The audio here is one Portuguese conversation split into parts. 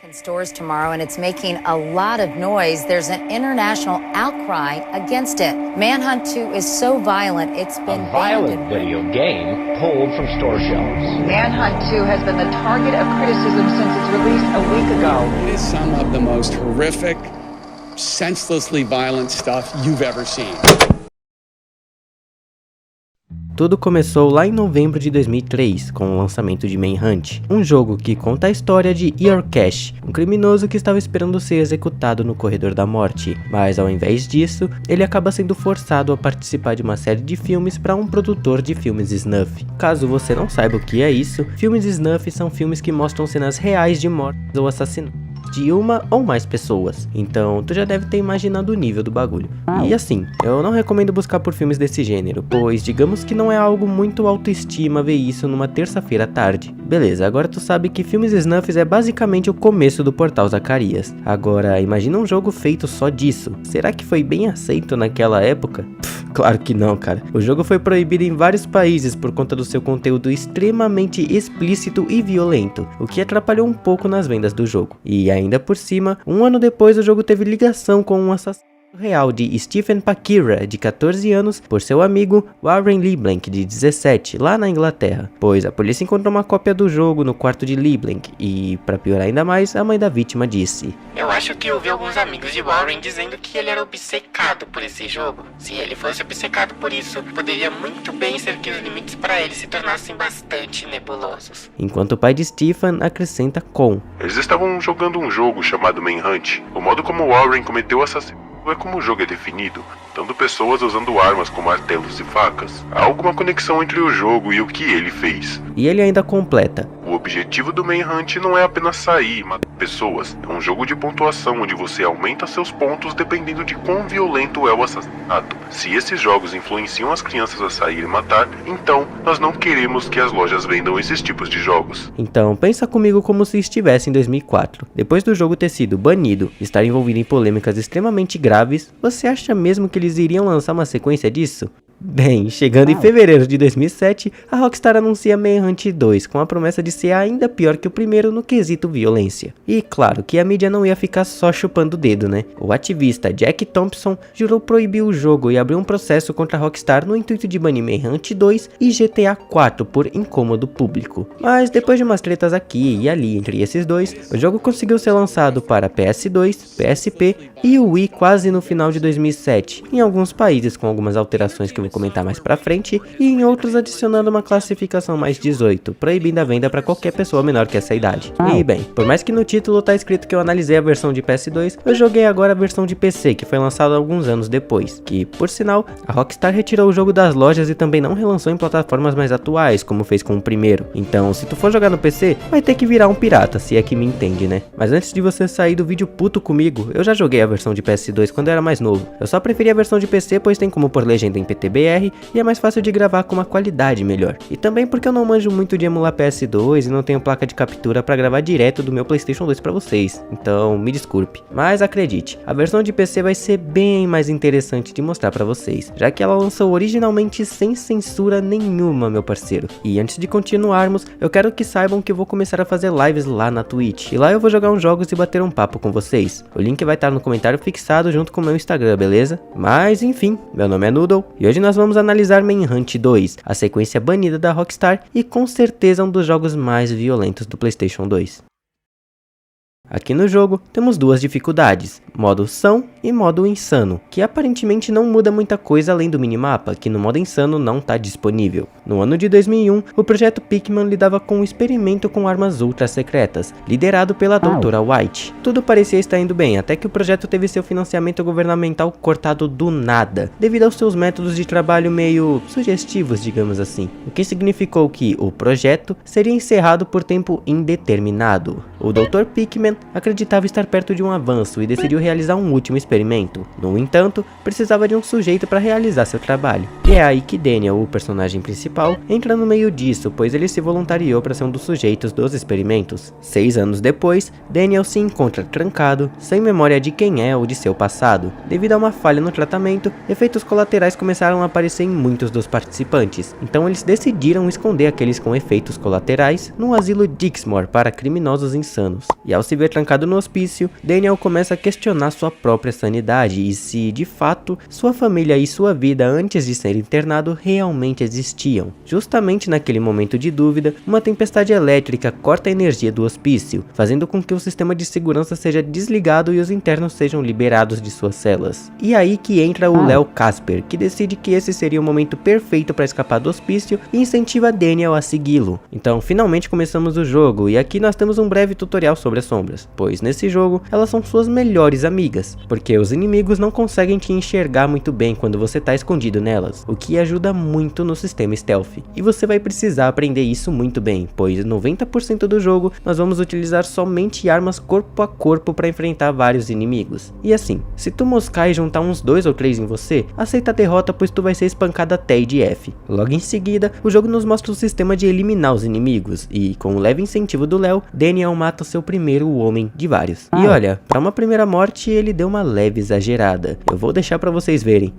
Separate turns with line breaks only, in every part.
In stores tomorrow, and it's making a lot of noise. There's an international outcry against it. Manhunt 2 is so violent, it's been
a violent video game pulled from store shelves.
Manhunt 2 has been the target of criticism since its release a week ago.
It is some of the most horrific, senselessly violent stuff you've ever seen.
Tudo começou lá em novembro de 2003, com o lançamento de Manhunt, um jogo que conta a história de Eeyore Cash, um criminoso que estava esperando ser executado no corredor da morte, mas ao invés disso, ele acaba sendo forçado a participar de uma série de filmes para um produtor de filmes snuff. Caso você não saiba o que é isso, filmes snuff são filmes que mostram cenas reais de mortes ou assassinatos de uma ou mais pessoas, então tu já deve ter imaginado o nível do bagulho. E assim, eu não recomendo buscar por filmes desse gênero, pois digamos que não é algo muito autoestima ver isso numa terça-feira à tarde. Beleza, agora tu sabe que filmes snuffs é basicamente o começo do Portal Zacarias. Agora, imagina um jogo feito só disso. Será que foi bem aceito naquela época? Claro que não, cara. O jogo foi proibido em vários países por conta do seu conteúdo extremamente explícito e violento, o que atrapalhou um pouco nas vendas do jogo. E ainda por cima, um ano depois o jogo teve ligação com um assassino real de Stephen Pakira, de 14 anos, por seu amigo Warren LeBlanc, de 17, lá na Inglaterra, pois a polícia encontrou uma cópia do jogo no quarto de LeBlanc e, para piorar ainda mais, a mãe da vítima disse:
"Eu acho que ouvi alguns amigos de Warren dizendo que ele era obcecado por esse jogo. Se ele fosse obcecado por isso, poderia muito bem ser que os limites para ele se tornassem bastante nebulosos."
Enquanto o pai de Stephen acrescenta com:
"Eles estavam jogando um jogo chamado Manhunt. O modo como Warren cometeu o assassinato é como o jogo é definido, dando pessoas usando armas como martelos e facas. Há alguma conexão entre o jogo e o que ele fez."
E ele ainda completa:
"O objetivo do Manhunt não é apenas sair e matar pessoas. É um jogo de pontuação onde você aumenta seus pontos dependendo de quão violento é o assassinato. Se esses jogos influenciam as crianças a sair e matar, então nós não queremos que as lojas vendam esses tipos de jogos."
Então pensa comigo como se estivesse em 2004. Depois do jogo ter sido banido, estar envolvido em polêmicas extremamente graves, você acha mesmo que eles iriam lançar uma sequência disso? Bem, chegando em fevereiro de 2007, a Rockstar anuncia Manhunt 2 com a promessa de ser ainda pior que o primeiro no quesito violência. E claro que a mídia não ia ficar só chupando o dedo, né? O ativista Jack Thompson jurou proibir o jogo e abriu um processo contra a Rockstar no intuito de banir Manhunt 2 e GTA 4 por incômodo público. Mas depois de umas tretas aqui e ali entre esses dois, o jogo conseguiu ser lançado para PS2, PSP e o Wii quase no final de 2007, em alguns países com algumas alterações que eu vou comentar mais pra frente, e em outros adicionando uma classificação mais 18, proibindo a venda para qualquer pessoa menor que essa idade. E bem, por mais que no título tá escrito que eu analisei a versão de PS2, eu joguei agora a versão de PC, que foi lançada alguns anos depois, que, por sinal, a Rockstar retirou o jogo das lojas e também não relançou em plataformas mais atuais, como fez com o primeiro. Então, se tu for jogar no PC, vai ter que virar um pirata, se é que me entende, né? Mas antes de você sair do vídeo puto comigo, eu já joguei a versão de PS2 quando eu era mais novo. Eu só preferi a versão de PC, pois tem como pôr legenda em PTBR e é mais fácil de gravar com uma qualidade melhor. E também porque eu não manjo muito de emular PS2 e não tenho placa de captura para gravar direto do meu PlayStation 2 para vocês. Então, me desculpe. Mas acredite, a versão de PC vai ser bem mais interessante de mostrar para vocês, já que ela lançou originalmente sem censura nenhuma, meu parceiro. E antes de continuarmos, eu quero que saibam que eu vou começar a fazer lives lá na Twitch. E lá eu vou jogar uns jogos e bater um papo com vocês. O link vai estar no comentário fixado junto com o meu Instagram, beleza? Mas enfim, meu nome é Noodle e hoje nós vamos analisar Manhunt 2, a sequência banida da Rockstar e com certeza um dos jogos mais violentos do PlayStation 2. Aqui no jogo temos duas dificuldades, modo são e modo insano, que aparentemente não muda muita coisa além do minimapa, que no modo insano não está disponível. No ano de 2001, o projeto Pikmin lidava com um experimento com armas ultra secretas, liderado pela Doutora White. Tudo parecia estar indo bem, até que o projeto teve seu financiamento governamental cortado do nada, devido aos seus métodos de trabalho meio sugestivos, digamos assim. O que significou que o projeto seria encerrado por tempo indeterminado. O Dr. Pikmin acreditava estar perto de um avanço e decidiu realizar um último experimento experimento. No entanto, precisava de um sujeito para realizar seu trabalho. E é aí que Daniel, o personagem principal, entra no meio disso, pois ele se voluntariou para ser um dos sujeitos dos experimentos. 6 anos depois, Daniel se encontra trancado, sem memória de quem é ou de seu passado. Devido a uma falha no tratamento, efeitos colaterais começaram a aparecer em muitos dos participantes. Então eles decidiram esconder aqueles com efeitos colaterais no asilo Dixmoor para criminosos insanos. E ao se ver trancado no hospício, Daniel começa a questionar sua própria sanidade e se, de fato, sua família e sua vida antes de ser internado realmente existiam. Justamente naquele momento de dúvida, uma tempestade elétrica corta a energia do hospício, fazendo com que o sistema de segurança seja desligado e os internos sejam liberados de suas celas. E aí que entra o Leo Casper, que decide que esse seria o momento perfeito para escapar do hospício e incentiva Daniel a segui-lo. Então finalmente começamos o jogo, e aqui nós temos um breve tutorial sobre as sombras, pois nesse jogo elas são suas melhores amigas, porque os inimigos não conseguem te enxergar muito bem quando você está escondido nelas, o que ajuda muito no sistema stealth. E você vai precisar aprender isso muito bem, pois 90% do jogo nós vamos utilizar somente armas corpo a corpo para enfrentar vários inimigos. E assim, se tu moscar e juntar uns 2 ou 3 em você, aceita a derrota, pois tu vai ser espancado até de F. Logo em seguida, o jogo nos mostra o sistema de eliminar os inimigos, e com o leve incentivo do Leo, Daniel mata seu primeiro homem de vários. E olha, para uma primeira morte ele deu uma leve exagerada, eu vou deixar para vocês verem.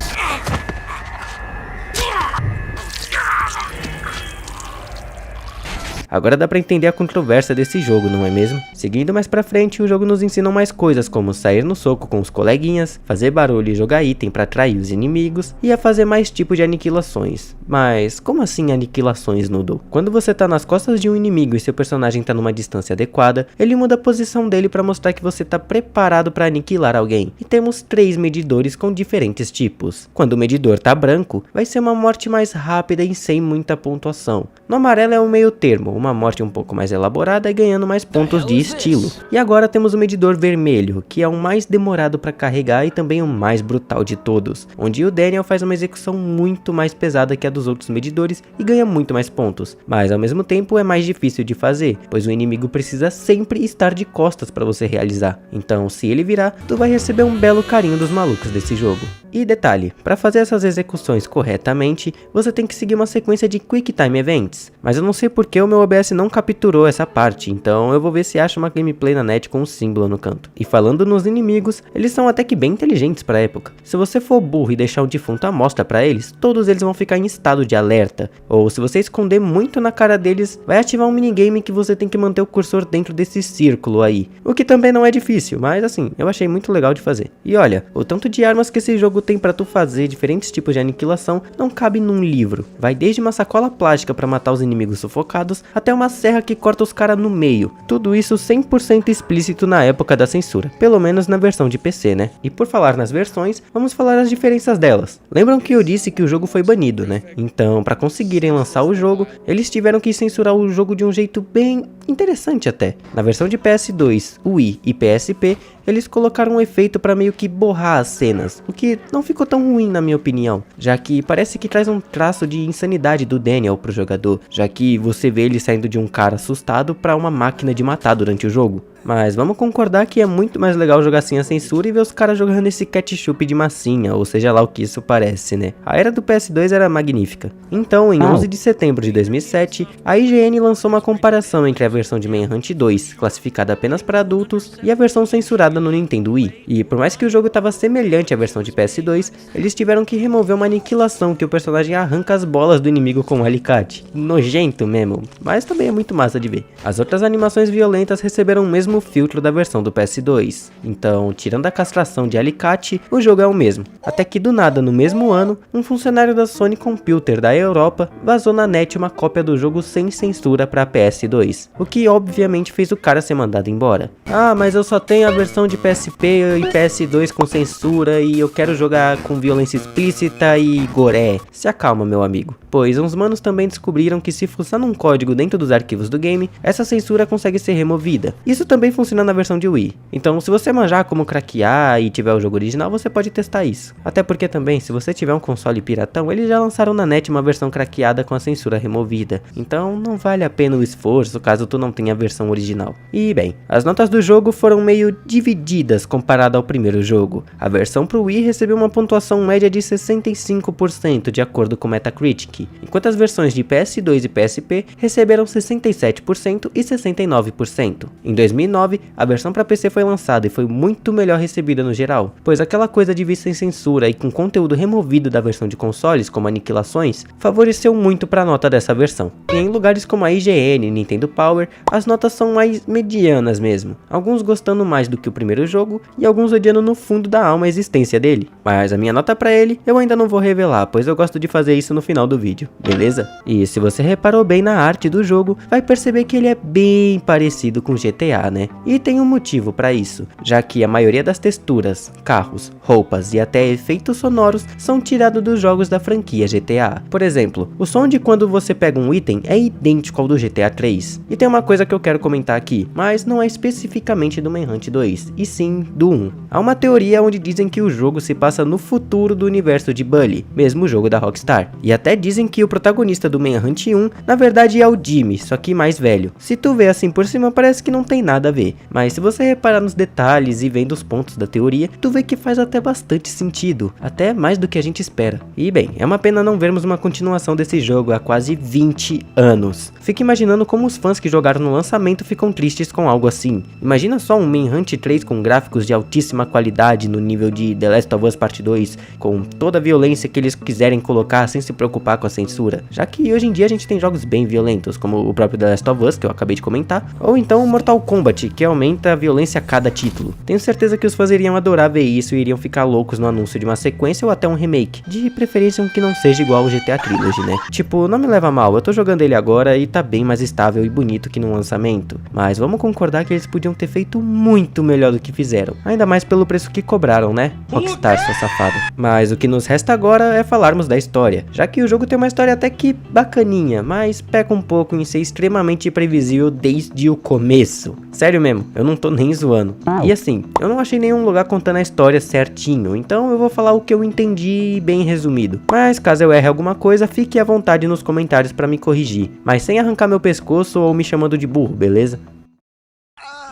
Agora dá pra entender a controvérsia desse jogo, não é mesmo? Seguindo mais pra frente, o jogo nos ensina mais coisas como sair no soco com os coleguinhas, fazer barulho e jogar item pra atrair os inimigos, e a fazer mais tipos de aniquilações. Mas como assim aniquilações, Noodle? Quando você tá nas costas de um inimigo e seu personagem tá numa distância adequada, ele muda a posição dele pra mostrar que você tá preparado pra aniquilar alguém. E temos 3 medidores com diferentes tipos. Quando o medidor tá branco, vai ser uma morte mais rápida e sem muita pontuação. No amarelo é o meio termo, uma morte um pouco mais elaborada e ganhando mais pontos de estilo. E agora temos o medidor vermelho, que é o mais demorado para carregar e também o mais brutal de todos, onde o Daniel faz uma execução muito mais pesada que a dos outros medidores e ganha muito mais pontos, mas ao mesmo tempo é mais difícil de fazer, pois o inimigo precisa sempre estar de costas para você realizar. Então se ele virar, tu vai receber um belo carinho dos malucos desse jogo. E detalhe, para fazer essas execuções corretamente, você tem que seguir uma sequência de Quick Time Events, mas eu não sei porque o meu OBS não capturou essa parte, então eu vou ver se acho uma gameplay na net com um símbolo no canto. E falando nos inimigos, eles são até que bem inteligentes pra época. Se você for burro e deixar um defunto à mostra pra eles, todos eles vão ficar em estado de alerta, ou se você esconder muito na cara deles, vai ativar um minigame que você tem que manter o cursor dentro desse círculo aí, o que também não é difícil, mas assim, eu achei muito legal de fazer. E olha, o tanto de armas que esse jogo tem pra tu fazer diferentes tipos de aniquilação não cabe num livro. Vai desde uma sacola plástica pra matar os inimigos sufocados, até uma serra que corta os caras no meio. Tudo isso 100% explícito na época da censura, pelo menos na versão de PC, né? E por falar nas versões, vamos falar as diferenças delas. Lembram que eu disse que o jogo foi banido, né? Então, para conseguirem lançar o jogo, eles tiveram que censurar o jogo de um jeito bem interessante até. Na versão de PS2, Wii e PSP, eles colocaram um efeito para meio que borrar as cenas, o que não ficou tão ruim na minha opinião, já que parece que traz um traço de insanidade do Daniel pro jogador, já que você vê ele saindo de um cara assustado para uma máquina de matar durante o jogo. Mas vamos concordar que é muito mais legal jogar sem a censura e ver os caras jogando esse ketchup de massinha, ou seja lá o que isso parece, né? A era do PS2 era magnífica. Então, em 11 de setembro de 2007, a IGN lançou uma comparação entre a versão de Manhunt 2, classificada apenas para adultos, e a versão censurada no Nintendo Wii. E por mais que o jogo estava semelhante à versão de PS2, eles tiveram que remover uma aniquilação que o personagem arranca as bolas do inimigo com um alicate. Nojento mesmo, mas também é muito massa de ver. As outras animações violentas receberam o mesmo filtro da versão do PS2, então tirando a castração de alicate, o jogo é o mesmo. Até que do nada, no mesmo ano, um funcionário da Sony Computer da Europa vazou na net uma cópia do jogo sem censura para PS2, o que obviamente fez o cara ser mandado embora. Ah, mas eu só tenho a versão de PSP e PS2 com censura e eu quero jogar com violência explícita e goré. Se acalma, meu amigo, pois uns manos também descobriram que se fuçar num código dentro dos arquivos do game, essa censura consegue ser removida. Isso também funciona na versão de Wii, então se você manjar como craquear e tiver o jogo original, você pode testar isso. Até porque também, se você tiver um console piratão, eles já lançaram na net uma versão craqueada com a censura removida, então não vale a pena o esforço caso tu não tenha a versão original. E bem, as notas do jogo foram meio divididas medidas comparado ao primeiro jogo. A versão pro Wii recebeu uma pontuação média de 65% de acordo com Metacritic, enquanto as versões de PS2 e PSP receberam 67% e 69%. Em 2009, a versão para PC foi lançada e foi muito melhor recebida no geral, pois aquela coisa de vir sem censura e com conteúdo removido da versão de consoles, como aniquilações, favoreceu muito para a nota dessa versão. E em lugares como a IGN e Nintendo Power, as notas são mais medianas mesmo, alguns gostando mais do que o primeiro jogo e alguns odiando no fundo da alma a existência dele. Mas a minha nota para ele eu ainda não vou revelar, pois eu gosto de fazer isso no final do vídeo, beleza? E se você reparou bem na arte do jogo, vai perceber que ele é bem parecido com GTA, né? E tem um motivo para isso, já que a maioria das texturas, carros, roupas e até efeitos sonoros são tirados dos jogos da franquia GTA. Por exemplo, o som de quando você pega um item é idêntico ao do GTA 3. E tem uma coisa que eu quero comentar aqui, mas não é especificamente do Manhunt 2, e sim do 1. Há uma teoria onde dizem que o jogo se passa no futuro do universo de Bully, mesmo jogo da Rockstar. E até dizem que o protagonista do Manhunt 1, na verdade é o Jimmy, só que mais velho. Se tu vê assim por cima parece que não tem nada a ver, mas se você reparar nos detalhes e vendo os pontos da teoria, tu vê que faz até bastante sentido, até mais do que a gente espera. E bem, é uma pena não vermos uma continuação desse jogo há quase 20 anos. Fico imaginando como os fãs que jogaram no lançamento ficam tristes com algo assim. Imagina só um Manhunt 3 com gráficos de altíssima qualidade no nível de The Last of Us Part 2, com toda a violência que eles quiserem colocar sem se preocupar com a censura, já que hoje em dia a gente tem jogos bem violentos, como o próprio The Last of Us, que eu acabei de comentar, ou então o Mortal Kombat, que aumenta a violência a cada título. Tenho certeza que os fãs iriam adorar ver isso e iriam ficar loucos no anúncio de uma sequência ou até um remake, de preferência um que não seja igual ao GTA Trilogy, né? Tipo, não me leva mal, eu tô jogando ele agora e tá bem mais estável e bonito que no lançamento, mas vamos concordar que eles podiam ter feito muito melhor do que fizeram, ainda mais pelo preço que cobraram, né? Rockstar, sua safada. Mas o que nos resta agora é falarmos da história, já que o jogo tem uma história até que bacaninha, mas peca um pouco em ser extremamente previsível desde o começo. Sério mesmo, eu não tô nem zoando. E assim, eu não achei nenhum lugar contando a história certinho, então eu vou falar o que eu entendi bem resumido. Mas caso eu erre alguma coisa, fique à vontade nos comentários pra me corrigir, mas sem arrancar meu pescoço ou me chamando de burro, beleza?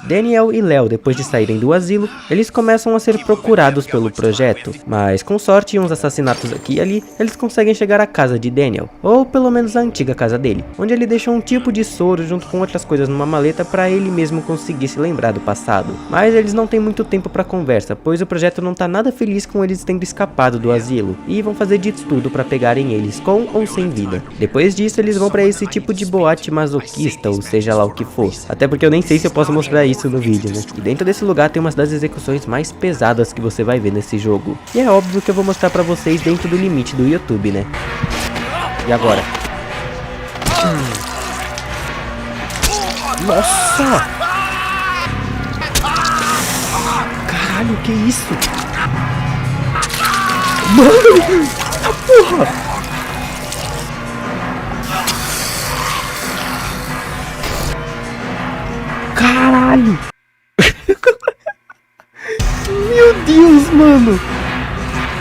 Daniel e Léo, depois de saírem do asilo, eles começam a ser procurados pelo projeto, mas com sorte e uns assassinatos aqui e ali, eles conseguem chegar à casa de Daniel, ou pelo menos a antiga casa dele, onde ele deixou um tipo de soro junto com outras coisas numa maleta para ele mesmo conseguir se lembrar do passado. Mas eles não têm muito tempo para conversa, pois o projeto não tá nada feliz com eles tendo escapado do asilo, e vão fazer de tudo para pegarem eles com ou sem vida. Depois disso, eles vão para esse tipo de boate masoquista, ou seja lá o que for, até porque eu nem sei se eu posso mostrar isso no vídeo, né? E dentro desse lugar tem umas das execuções mais pesadas que você vai ver nesse jogo. E é óbvio que eu vou mostrar pra vocês dentro do limite do YouTube, né? E agora? Nossa! Caralho, que isso? Mano! A porra! Caralho! Meu Deus, mano!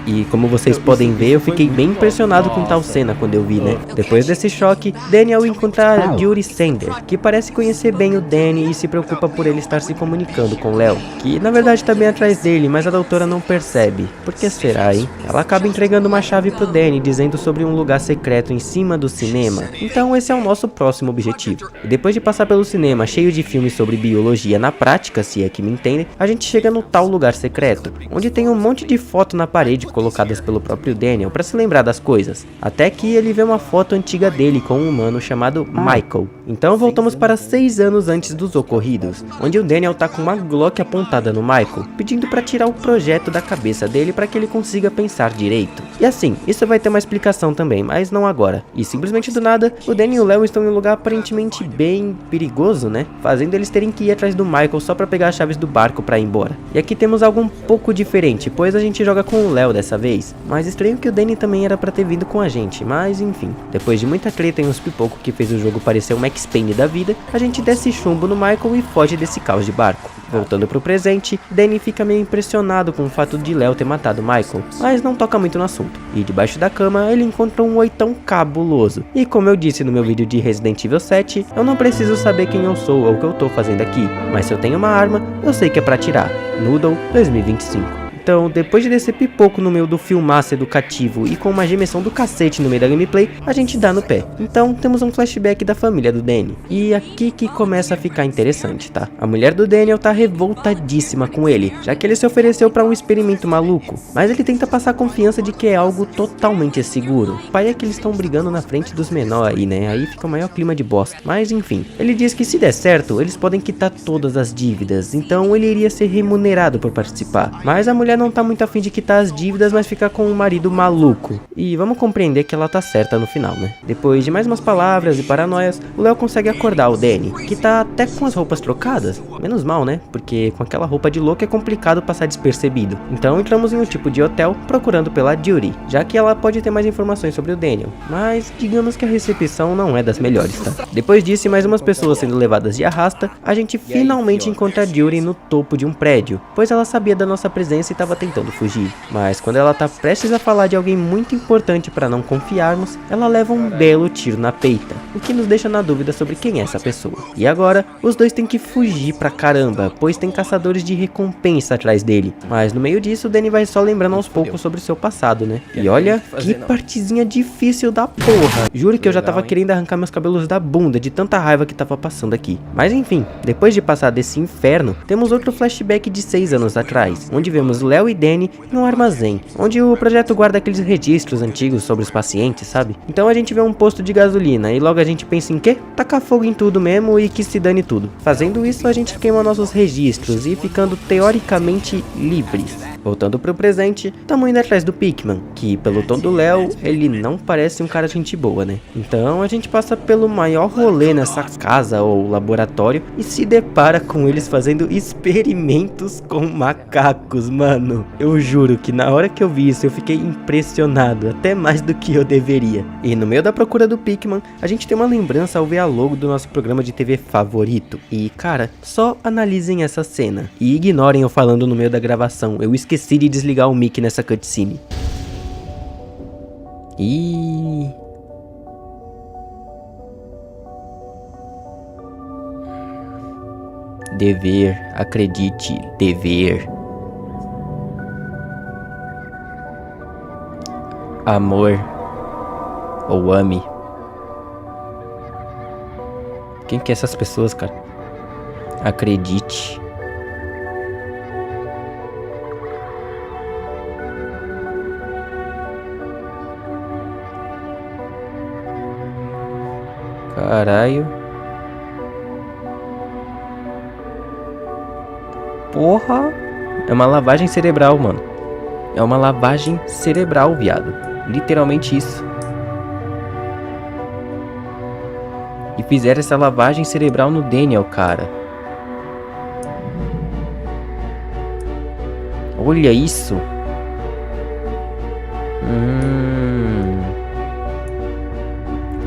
E como vocês podem ver, eu fiquei bem impressionado com tal cena quando eu vi, né? Depois desse choque, Daniel encontra a Yuri Sender, que parece conhecer bem o Danny e se preocupa por ele estar se comunicando com Léo, que na verdade tá bem atrás dele, mas a doutora não percebe. Por que será, hein? Ela acaba entregando uma chave pro Danny, dizendo sobre um lugar secreto em cima do cinema. Então esse é o nosso próximo objetivo. E depois de passar pelo cinema cheio de filmes sobre biologia na prática, se é que me entendem, a gente chega no tal lugar secreto, onde tem um monte de foto na parede colocadas pelo próprio Daniel para se lembrar das coisas, até que ele vê uma foto antiga dele com um humano chamado Michael. Então voltamos para 6 anos antes dos ocorridos, onde o Daniel tá com uma Glock apontada no Michael, pedindo para tirar o projeto da cabeça dele para que ele consiga pensar direito. E assim, isso vai ter uma explicação também, mas não agora. E simplesmente do nada, o Danny e o Léo estão em um lugar aparentemente bem perigoso, né? Fazendo eles terem que ir atrás do Michael só para pegar as chaves do barco para ir embora. E aqui temos algo um pouco diferente, pois a gente joga com o Léo dessa dessa vez, mas estranho que o Danny também era pra ter vindo com a gente, mas enfim. Depois de muita treta e uns pipocos que fez o jogo parecer o Max Payne da vida, a gente desce chumbo no Michael e foge desse caos de barco. Voltando pro presente, Danny fica meio impressionado com o fato de Léo ter matado Michael, mas não toca muito no assunto. E debaixo da cama ele encontra um 8ão cabuloso. E como eu disse no meu vídeo de Resident Evil 7, eu não preciso saber quem eu sou ou o que eu tô fazendo aqui, mas se eu tenho uma arma, eu sei que é pra atirar. Noodle 2025. Então, depois de descer pipoco no meio do filmaço educativo e com uma gemessão do cacete no meio da gameplay, a gente dá no pé. Então, temos um flashback da família do Danny. E aqui que começa a ficar interessante, tá? A mulher do Daniel tá revoltadíssima com ele, já que ele se ofereceu pra um experimento maluco. Mas ele tenta passar a confiança de que é algo totalmente seguro. O pai é que eles estão brigando na frente dos menores aí, né? Aí fica o maior clima de bosta. Mas enfim, ele diz que se der certo, eles podem quitar todas as dívidas. Então ele iria ser remunerado por participar. Mas a mulher não tá muito afim de quitar as dívidas, mas fica com um marido maluco. E vamos compreender que ela tá certa no final, né? Depois de mais umas palavras e paranoias, o Léo consegue acordar o Danny, que tá até com as roupas trocadas. Menos mal, né? Porque com aquela roupa de louco é complicado passar despercebido. Então entramos em um tipo de hotel procurando pela Judy, já que ela pode ter mais informações sobre o Daniel. Mas digamos que a recepção não é das melhores, tá? Depois disso e mais umas pessoas sendo levadas de arrasta, a gente finalmente encontra a Judy no topo de um prédio, pois ela sabia da nossa presença e estava tentando fugir. Mas quando ela tá prestes a falar de alguém muito importante para não confiarmos, ela leva um belo tiro na peita, o que nos deixa na dúvida sobre quem é essa pessoa. E agora, os dois têm que fugir pra caramba, pois tem caçadores de recompensa atrás dele. Mas no meio disso, o Danny vai só lembrando aos poucos sobre o seu passado, né? E olha, que partezinha difícil da porra. Juro que eu já tava querendo arrancar meus cabelos da bunda de tanta raiva que tava passando aqui. Mas enfim, depois de passar desse inferno, temos outro flashback de 6 anos atrás, onde vemos Léo e Danny em um armazém, onde o projeto guarda aqueles registros antigos sobre os pacientes, sabe? Então a gente vê um posto de gasolina e logo a gente pensa em quê? Tacar fogo em tudo mesmo e que se dane tudo. Fazendo isso, a gente queima nossos registros e ficando teoricamente livres. Voltando pro presente, tamo indo atrás do Pickman, que pelo tom do Léo, ele não parece um cara de gente boa, né? Então a gente passa pelo maior rolê nessa casa ou laboratório e se depara com eles fazendo experimentos com macacos, mano. Eu juro que na hora que eu vi isso eu fiquei impressionado, até mais do que eu deveria. E no meio da procura do Pickman, a gente tem uma lembrança ao ver a logo do nosso programa de TV favorito. E cara, só analisem essa cena e ignorem eu falando no meio da gravação, eu esqueci de desligar o mic nessa cutscene. Dever, acredite, dever. Amor ou ame. Quem que é essas pessoas, cara? Acredite. Caralho. Porra. É uma lavagem cerebral, mano. É uma lavagem cerebral, viado. Literalmente isso. E fizeram essa lavagem cerebral no Daniel, cara. Olha isso.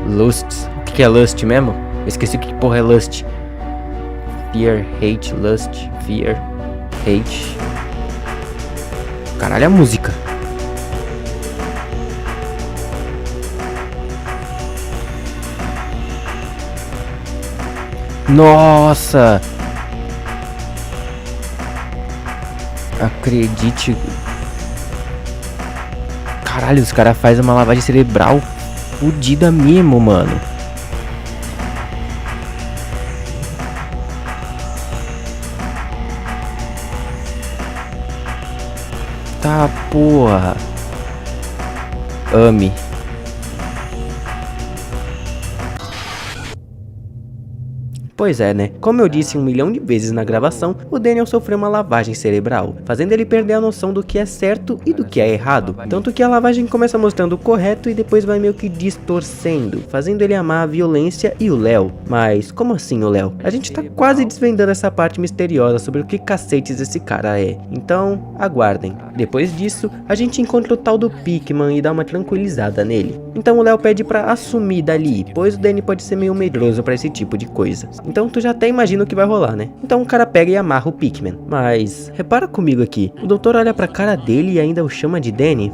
Lust. O que é Lust mesmo? Eu esqueci o que porra é Lust. Fear, hate, lust, fear, hate. Caralho, a música. Nossa! Acredite. Caralho, os caras fazem uma lavagem cerebral fodida mesmo, mano. Tá, porra. Ame. Pois é, né? Como eu disse 1 milhão de vezes na gravação, o Daniel sofreu uma lavagem cerebral, fazendo ele perder a noção do que é certo e do que é errado. Tanto que a lavagem começa mostrando o correto e depois vai meio que distorcendo, fazendo ele amar a violência e o Léo. Mas como assim o Léo? A gente tá quase desvendando essa parte misteriosa sobre o que cacetes esse cara é. Então, aguardem. Depois disso, a gente encontra o tal do Pickman e dá uma tranquilizada nele. Então o Léo pede pra assumir dali, pois o Danny pode ser meio medroso pra esse tipo de coisa. Então tu já até imagina o que vai rolar, né? Então o cara pega e amarra o Pickman. Mas, repara comigo aqui, o doutor olha pra cara dele e ainda o chama de Danny?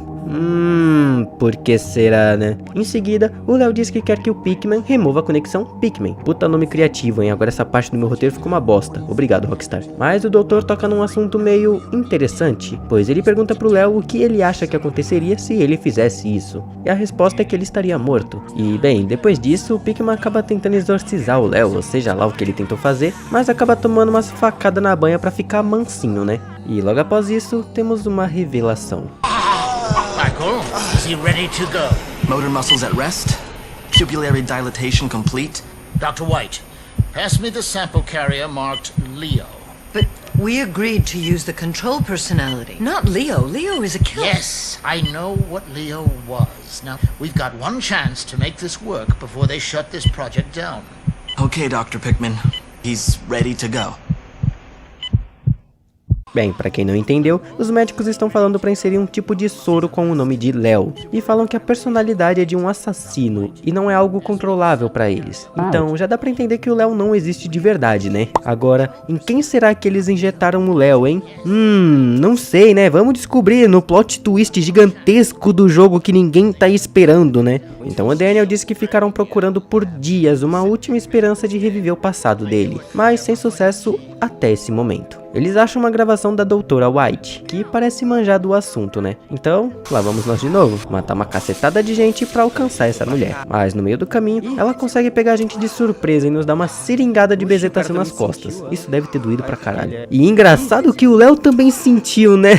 Por que será, né? Em seguida, o Léo diz que quer que o Pickman remova a conexão Pickman. Puta nome criativo, hein? Agora essa parte do meu roteiro ficou uma bosta. Obrigado, Rockstar. Mas o doutor toca num assunto meio interessante, pois ele pergunta pro Léo o que ele acha que aconteceria se ele fizesse isso. E a resposta é que ele estaria morto. E, bem, depois disso, o Pickman acaba tentando exorcizar o Léo, ou seja lá o que ele tentou fazer, mas acaba tomando umas facadas na banha pra ficar mansinho, né? E logo após isso, temos uma revelação.
Michael, is he ready to go?
Motor muscles at rest. Pupillary dilatation complete.
Dr. White, pass me the sample carrier marked Leo.
But we agreed to use the control personality, not Leo. Leo is a killer.
Yes, I know what Leo was. Now, we've got one chance to make this work before they shut this project down.
Okay, Dr. Pickman. He's ready to go.
Bem, pra quem não entendeu, os médicos estão falando pra inserir um tipo de soro com o nome de Léo, e falam que a personalidade é de um assassino, e não é algo controlável pra eles. Então, já dá pra entender que o Léo não existe de verdade, né? Agora, em quem será que eles injetaram o Léo, hein? Não sei, né? Vamos descobrir no plot twist gigantesco do jogo que ninguém tá esperando, né? Então o Daniel disse que ficaram procurando por dias uma última esperança de reviver o passado dele, mas sem sucesso até esse momento. Eles acham uma gravação da doutora White, que parece manjar do assunto, né? Então, lá vamos nós de novo, matar uma cacetada de gente pra alcançar essa mulher. Mas no meio do caminho, ela consegue pegar a gente de surpresa e nos dar uma seringada de bezetação nas costas. Isso deve ter doído pra caralho. E engraçado que o Léo também sentiu, né?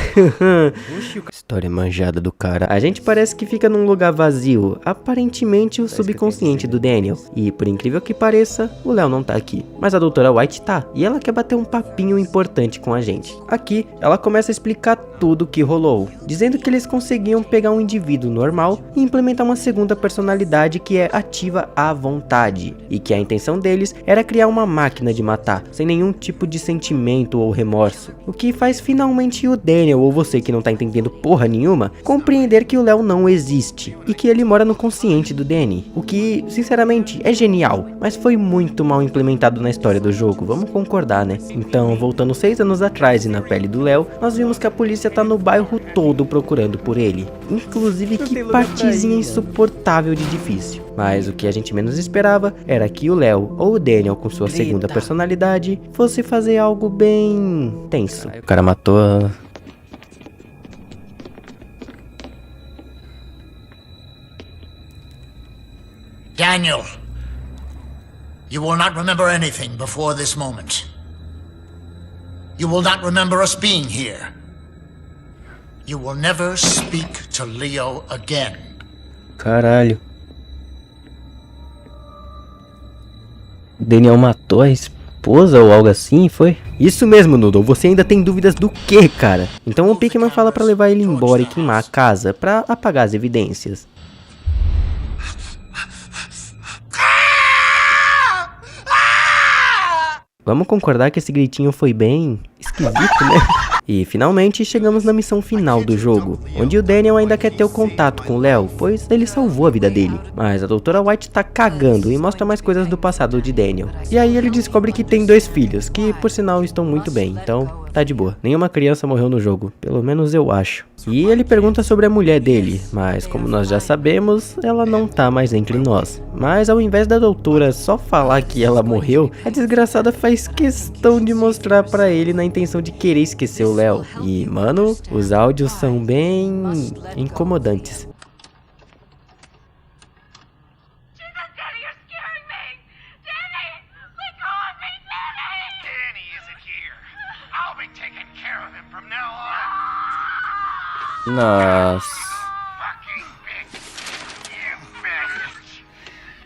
História manjada do cara. A gente parece que fica num lugar vazio, aparentemente o subconsciente do Daniel. E por incrível que pareça, o Léo não tá aqui. Mas a doutora White tá, e ela quer bater um papinho importante com a gente. Aqui, ela começa a explicar tudo o que rolou, dizendo que eles conseguiam pegar um indivíduo normal e implementar uma segunda personalidade que é ativa à vontade, e que a intenção deles era criar uma máquina de matar, sem nenhum tipo de sentimento ou remorso. O que faz finalmente o Daniel, ou você que não tá entendendo porra nenhuma, compreender que o Léo não existe, e que ele mora no consciente do Danny, o que, sinceramente, é genial, mas foi muito mal implementado na história do jogo, vamos concordar, né? Então, voltando 6 anos atrás e na pele do Léo, nós vimos que a polícia tá no bairro todo procurando por ele. Inclusive, que partezinha insuportável de difícil. Mas o que a gente menos esperava era que o Léo, ou o Daniel com sua segunda personalidade, fosse fazer algo bem tenso. O cara matou a...
Daniel, you will not remember anything before this moment. You will not remember us being here. You will never speak to Leo again.
Caralho. Daniel matou a esposa ou algo assim, foi? Isso mesmo, Noodle. Você ainda tem dúvidas do que, cara? Então o Pickman fala pra levar ele embora e queimar a casa pra apagar as evidências. Vamos concordar que esse gritinho foi bem esquisito, né? E finalmente chegamos na missão final do jogo, onde o Daniel ainda quer ter o contato com o Léo, pois ele salvou a vida dele. Mas a doutora White tá cagando e mostra mais coisas do passado de Daniel. E aí ele descobre que tem 2 filhos, que por sinal estão muito bem, então tá de boa. Nenhuma criança morreu no jogo, pelo menos eu acho. E ele pergunta sobre a mulher dele, mas como nós já sabemos, ela não tá mais entre nós. Mas ao invés da doutora só falar que ela morreu, a desgraçada faz questão de mostrar pra ele na intenção de querer esquecer o Léo. E, mano, os áudios são bem incomodantes. Nossa.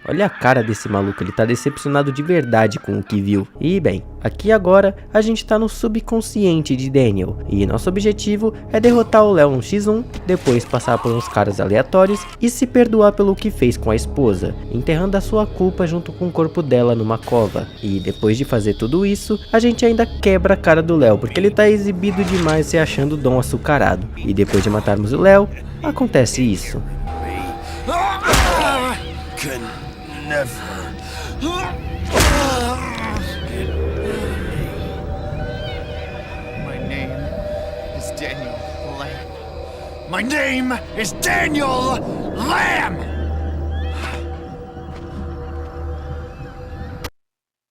Olha a cara desse maluco, ele tá decepcionado de verdade com o que viu. E bem, aqui agora a gente tá no subconsciente de Daniel, e nosso objetivo é derrotar o Léo no X1, depois passar por uns caras aleatórios e se perdoar pelo que fez com a esposa, enterrando a sua culpa junto com o corpo dela numa cova. E depois de fazer tudo isso, a gente ainda quebra a cara do Léo, porque ele tá exibido demais se achando Dom açucarado. E depois de matarmos o Léo, acontece isso.
My name is Daniel Lamb. My name is Daniel Lamb!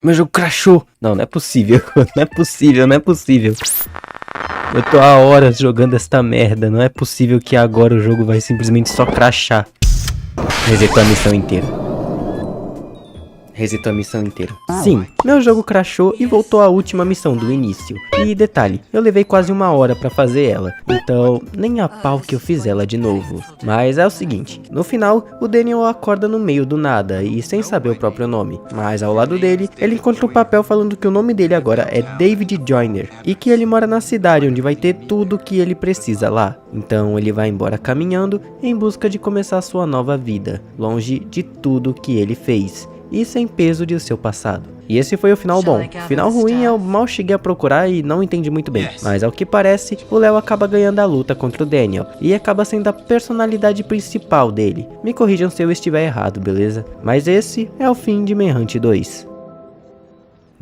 Meu jogo crashou. Não, não é possível. Não é possível, não é possível. Eu tô há horas jogando esta merda. Não é possível que agora o jogo vai simplesmente só crashar. Resetou a missão inteira. Resetou a missão inteira. Sim, meu jogo crashou e voltou à última missão do início. E detalhe, eu levei quase 1 hora pra fazer ela, então nem a pau que eu fiz ela de novo. Mas é o seguinte, no final o Daniel acorda no meio do nada e sem saber o próprio nome. Mas ao lado dele, ele encontra um papel falando que o nome dele agora é David Joyner e que ele mora na cidade onde vai ter tudo que ele precisa lá. Então ele vai embora caminhando em busca de começar sua nova vida, longe de tudo que ele fez e sem peso de seu passado. E esse foi o final bom. O final ruim eu mal cheguei a procurar e não entendi muito bem. Mas ao que parece, o Léo acaba ganhando a luta contra o Daniel e acaba sendo a personalidade principal dele. Me corrijam se eu estiver errado, beleza? Mas esse é o fim de Manhunt 2.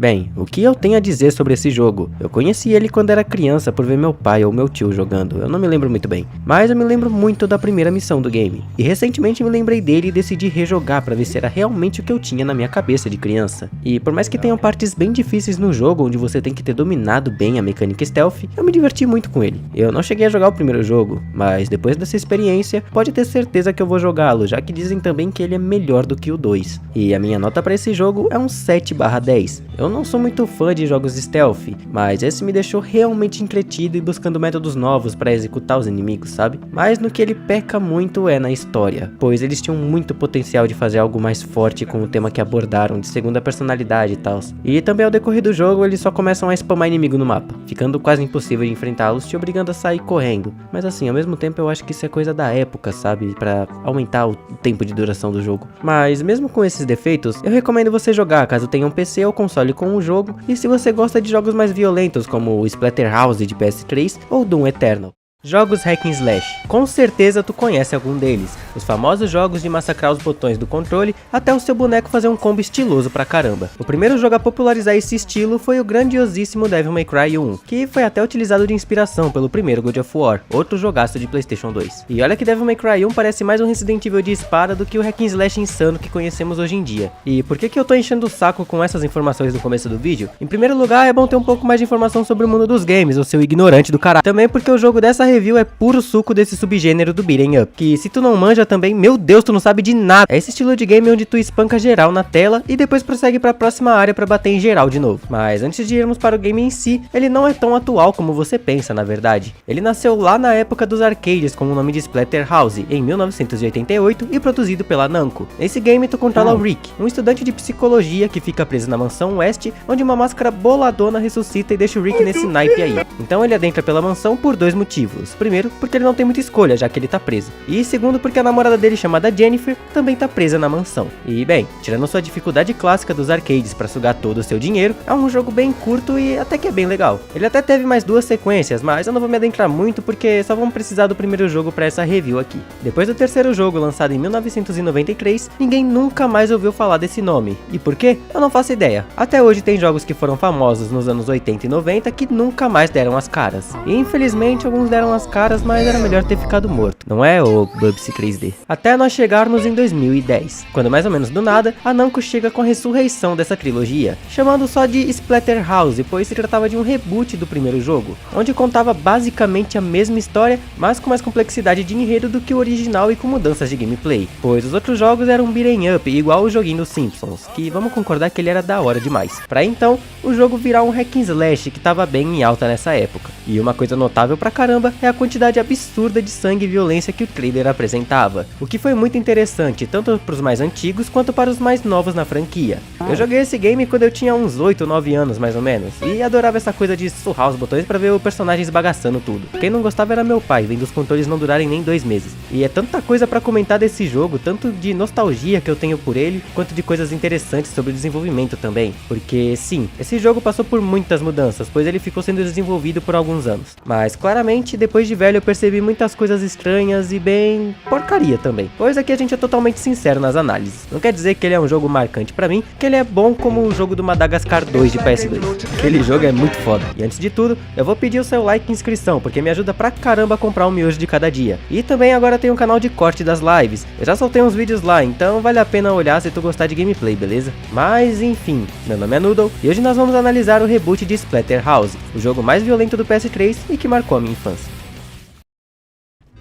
Bem, o que eu tenho a dizer sobre esse jogo? Eu conheci ele quando era criança por ver meu pai ou meu tio jogando, eu não me lembro muito bem. Mas eu me lembro muito da primeira missão do game. E recentemente me lembrei dele e decidi rejogar pra ver se era realmente o que eu tinha na minha cabeça de criança. E por mais que tenham partes bem difíceis no jogo, onde você tem que ter dominado bem a mecânica stealth, eu me diverti muito com ele. Eu não cheguei a jogar o primeiro jogo, mas depois dessa experiência, pode ter certeza que eu vou jogá-lo, já que dizem também que ele é melhor do que o 2. E a minha nota pra esse jogo é um 7/10. Eu não sou muito fã de jogos stealth, mas esse me deixou realmente entretido e buscando métodos novos para executar os inimigos, sabe? Mas no que ele peca muito é na história, pois eles tinham muito potencial de fazer algo mais forte com o tema que abordaram, de segunda personalidade e tal. E também ao decorrer do jogo eles só começam a spamar inimigo no mapa, ficando quase impossível de enfrentá-los, te obrigando a sair correndo. Mas assim, ao mesmo tempo eu acho que isso é coisa da época, sabe? Pra aumentar o tempo de duração do jogo. Mas mesmo com esses defeitos, eu recomendo você jogar caso tenha um PC ou console com o jogo, e se você gosta de jogos mais violentos como o Splatterhouse de PS3 ou Doom Eternal. Jogos hack and slash. Com certeza tu conhece algum deles. Os famosos jogos de massacrar os botões do controle até o seu boneco fazer um combo estiloso pra caramba. O primeiro jogo a popularizar esse estilo foi o grandiosíssimo Devil May Cry 1, que foi até utilizado de inspiração pelo primeiro God of War, outro jogaço de PlayStation 2. E olha que Devil May Cry 1 parece mais um Resident Evil de espada do que o hack and slash insano que conhecemos hoje em dia. E por que eu tô enchendo o saco com essas informações no começo do vídeo? Em primeiro lugar, é bom ter um pouco mais de informação sobre o mundo dos games, o seu ignorante do caralho. Também porque o jogo dessa review é puro suco desse subgênero do beat'em up, que se tu não manja também, meu Deus, tu não sabe de nada. É esse estilo de game onde tu espanca geral na tela e depois prossegue pra próxima área pra bater em geral de novo. Mas antes de irmos para o game em si, ele não é tão atual como você pensa, na verdade. Ele nasceu lá na época dos arcades com o nome de Splatterhouse, em 1988, e produzido pela Namco. Nesse game tu controla o Rick, um estudante de psicologia que fica preso na mansão West, onde uma máscara boladona ressuscita e deixa o Rick nesse naipe aí. Então ele adentra pela mansão por 2 motivos. Primeiro, porque ele não tem muita escolha, já que ele tá preso. E segundo, porque a namorada dele, chamada Jennifer, também tá presa na mansão. E bem, tirando sua dificuldade clássica dos arcades pra sugar todo o seu dinheiro, é um jogo bem curto e até que é bem legal. Ele até teve mais 2 sequências, mas eu não vou me adentrar muito porque só vamos precisar do primeiro jogo pra essa review aqui. Depois do terceiro jogo, lançado em 1993, ninguém nunca mais ouviu falar desse nome. E por quê? Eu não faço ideia. Até hoje tem jogos que foram famosos nos anos 80 e 90 que nunca mais deram as caras. E infelizmente alguns deram as caras, mas era melhor ter ficado morto, não é, ô Bubsy 3D? Até nós chegarmos em 2010, quando mais ou menos do nada, a Namco chega com a ressurreição dessa trilogia, chamando só de Splatterhouse, pois se tratava de um reboot do primeiro jogo, onde contava basicamente a mesma história, mas com mais complexidade de enredo do que o original e com mudanças de gameplay, pois os outros jogos eram beat'em up, igual o joguinho dos Simpsons, que vamos concordar que ele era da hora demais. Pra então, o jogo virar um hack and slash que tava bem em alta nessa época. E uma coisa notável pra caramba é a quantidade absurda de sangue e violência que o trailer apresentava, o que foi muito interessante tanto para os mais antigos quanto para os mais novos na franquia. Eu joguei esse game quando eu tinha uns 8 ou 9 anos mais ou menos, e adorava essa coisa de surrar os botões para ver o personagem esbagaçando tudo. Quem não gostava era meu pai, vendo os controles não durarem nem 2 meses. E é tanta coisa para comentar desse jogo, tanto de nostalgia que eu tenho por ele, quanto de coisas interessantes sobre o desenvolvimento também. Porque sim, esse jogo passou por muitas mudanças, pois ele ficou sendo desenvolvido por alguns anos. Mas claramente, depois de velho eu percebi muitas coisas estranhas e bem porcaria também. Pois aqui a gente é totalmente sincero nas análises. Não quer dizer que ele é um jogo marcante pra mim, que ele é bom como o jogo do Madagascar 2 de PS2. Aquele jogo é muito foda. E antes de tudo, eu vou pedir o seu like e inscrição, porque me ajuda pra caramba a comprar um miojo de cada dia. E também agora tem um canal de corte das lives. Eu já soltei uns vídeos lá, então vale a pena olhar se tu gostar de gameplay, beleza? Mas enfim, meu nome é Noodle e hoje nós vamos analisar o reboot de Splatterhouse, o jogo mais violento do PS3 e que marcou a minha infância.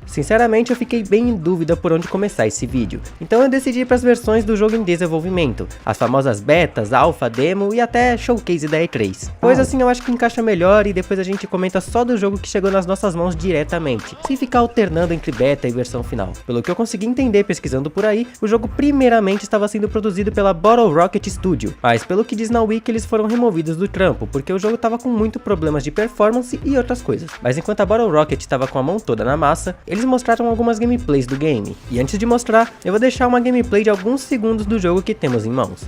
Sinceramente, eu fiquei bem em dúvida por onde começar esse vídeo, então eu decidi ir para as versões do jogo em desenvolvimento, as famosas betas, alpha, demo e até showcase da E3. Pois assim eu acho que encaixa melhor e depois a gente comenta só do jogo que chegou nas nossas mãos diretamente, sem ficar alternando entre beta e versão final. Pelo que eu consegui entender pesquisando por aí, o jogo primeiramente estava sendo produzido pela Bottle Rocket Studio, mas pelo que diz na Wiki eles foram removidos do trampo, porque o jogo estava com muitos problemas de performance e outras coisas. Mas enquanto a Bottle Rocket estava com a mão toda na massa, eles mostraram algumas gameplays do game, e antes de mostrar, eu vou deixar uma gameplay de alguns segundos do jogo que temos em mãos.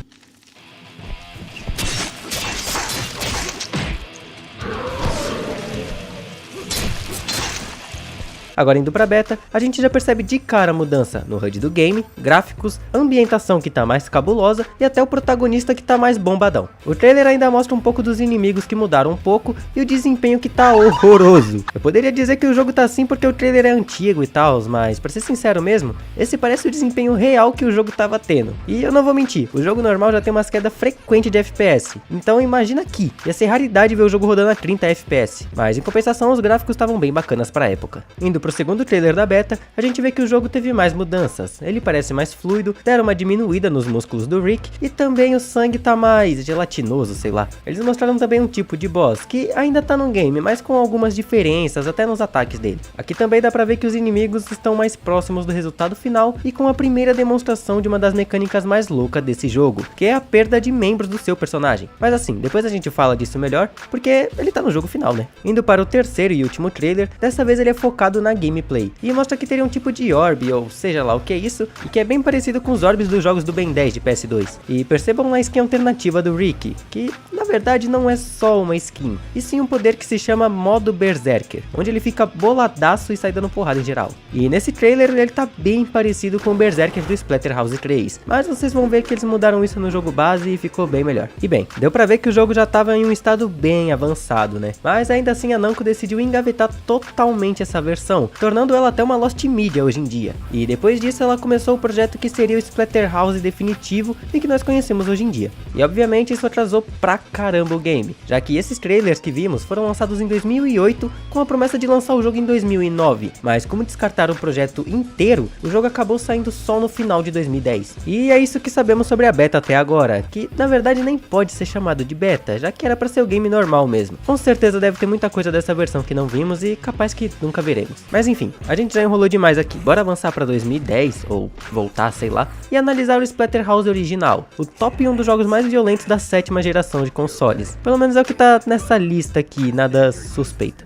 Agora indo pra beta, a gente já percebe de cara a mudança no HUD do game, gráficos, ambientação que tá mais cabulosa e até o protagonista que tá mais bombadão. O trailer ainda mostra um pouco dos inimigos que mudaram um pouco e o desempenho que tá horroroso. Eu poderia dizer que o jogo tá assim porque o trailer é antigo e tal, mas pra ser sincero mesmo, esse parece o desempenho real que o jogo tava tendo. E eu não vou mentir, o jogo normal já tem umas quedas frequentes de FPS, então imagina aqui, ia ser raridade ver o jogo rodando a 30 FPS, mas em compensação os gráficos estavam bem bacanas pra época. Indo pro segundo trailer da beta, a gente vê que o jogo teve mais mudanças, ele parece mais fluido, deram uma diminuída nos músculos do Rick e também o sangue tá mais gelatinoso, sei lá. Eles mostraram também um tipo de boss que ainda tá no game, mas com algumas diferenças até nos ataques dele. Aqui também dá pra ver que os inimigos estão mais próximos do resultado final e com a primeira demonstração de uma das mecânicas mais loucas desse jogo, que é a perda de membros do seu personagem. Mas assim, depois a gente fala disso melhor, porque ele tá no jogo final, né? Indo para o terceiro e último trailer, dessa vez ele é focado na gameplay, e mostra que teria um tipo de orb, ou seja lá o que é isso, e que é bem parecido com os orbes dos jogos do Ben 10 de PS2. E percebam a skin alternativa do Rick, que na verdade não é só uma skin, e sim um poder que se chama modo Berserker, onde ele fica boladaço e sai dando porrada em geral. E nesse trailer ele tá bem parecido com o Berserker do Splatterhouse 3, mas vocês vão ver que eles mudaram isso no jogo base e ficou bem melhor. E bem, deu pra ver que o jogo já tava em um estado bem avançado, né? Mas ainda assim a Namco decidiu engavetar totalmente essa versão, tornando ela até uma Lost Media hoje em dia. E depois disso ela começou o projeto que seria o Splatterhouse definitivo e que nós conhecemos hoje em dia. E obviamente isso atrasou pra caramba o game, já que esses trailers que vimos foram lançados em 2008 com a promessa de lançar o jogo em 2009, mas como descartaram o projeto inteiro, o jogo acabou saindo só no final de 2010. E é isso que sabemos sobre a beta até agora, que na verdade nem pode ser chamado de beta, já que era pra ser o game normal mesmo. Com certeza deve ter muita coisa dessa versão que não vimos e capaz que nunca veremos. Mas enfim, a gente já enrolou demais aqui, bora avançar pra 2010, ou voltar, sei lá, e analisar o Splatterhouse original, o top 1 dos jogos mais violentos da 7ª geração de consoles. Pelo menos é o que tá nessa lista aqui, nada suspeita.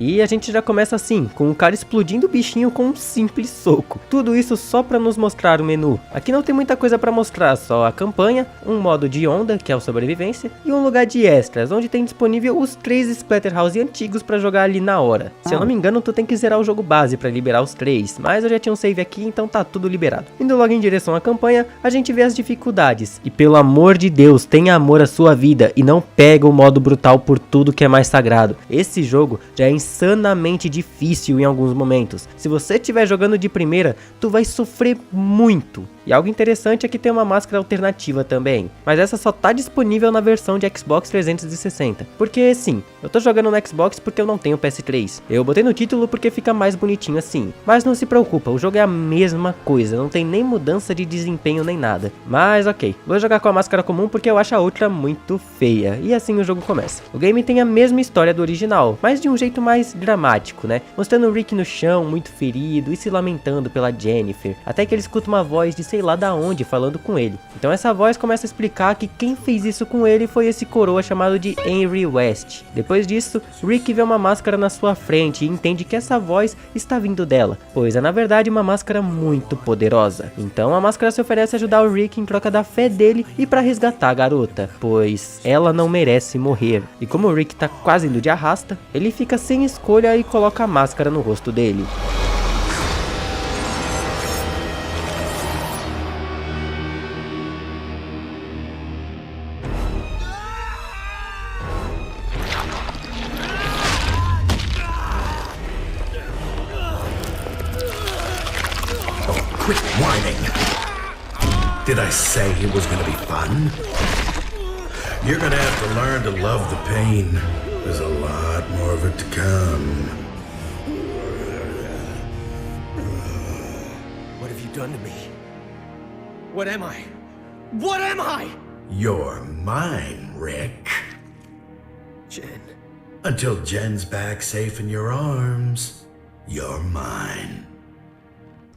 E a gente já começa assim, com um cara explodindo o bichinho com um simples soco. Tudo isso só pra nos mostrar o menu. Aqui não tem muita coisa pra mostrar, só a campanha, um modo de onda, que é o sobrevivência, e um lugar de extras, onde tem disponível os 3 Splatterhouse antigos pra jogar ali na hora. Se eu não me engano, tu tem que zerar o jogo base pra liberar os 3, mas eu já tinha um save aqui, então tá tudo liberado. Indo logo em direção à campanha, a gente vê as dificuldades. E pelo amor de Deus, tenha amor à sua vida e não pega o modo brutal por tudo que é mais sagrado. Esse jogo já é insanamente difícil em alguns momentos. Se você estiver jogando de primeira, tu vai sofrer muito. E E algo interessante é que tem uma máscara alternativa também, mas essa só tá disponível na versão de Xbox 360. Porque sim, eu tô jogando no Xbox porque eu não tenho PS3. Eu botei no título porque fica mais bonitinho assim. Mas não se preocupa, o jogo é a mesma coisa, não tem nem mudança de desempenho nem nada. Mas ok, vou jogar com a máscara comum porque eu acho a outra muito feia. E assim o jogo começa. O game tem a mesma história do original, mas de um jeito mais dramático, né? Mostrando o Rick no chão, muito ferido e se lamentando pela Jennifer, até que ele escuta uma voz de sei lá da onde falando com ele. Então essa voz começa a explicar que quem fez isso com ele foi esse coroa chamado de Henry West. Depois disso, Rick vê uma máscara na sua frente e entende que essa voz está vindo dela, pois é na verdade uma máscara muito poderosa. Então a máscara se oferece a ajudar o Rick em troca da fé dele e para resgatar a garota, pois ela não merece morrer. E como o Rick tá quase indo de arrasta, ele fica sem escolha e coloca a máscara no rosto dele.
Quit whining. Did I say it was gonna be fun? You're gonna have to learn to love the pain. There's a lot more of it to come.
What have you done to me? What am I? What am I?
You're mine, Rick.
Jen.
Until Jen's back safe in your arms, you're mine.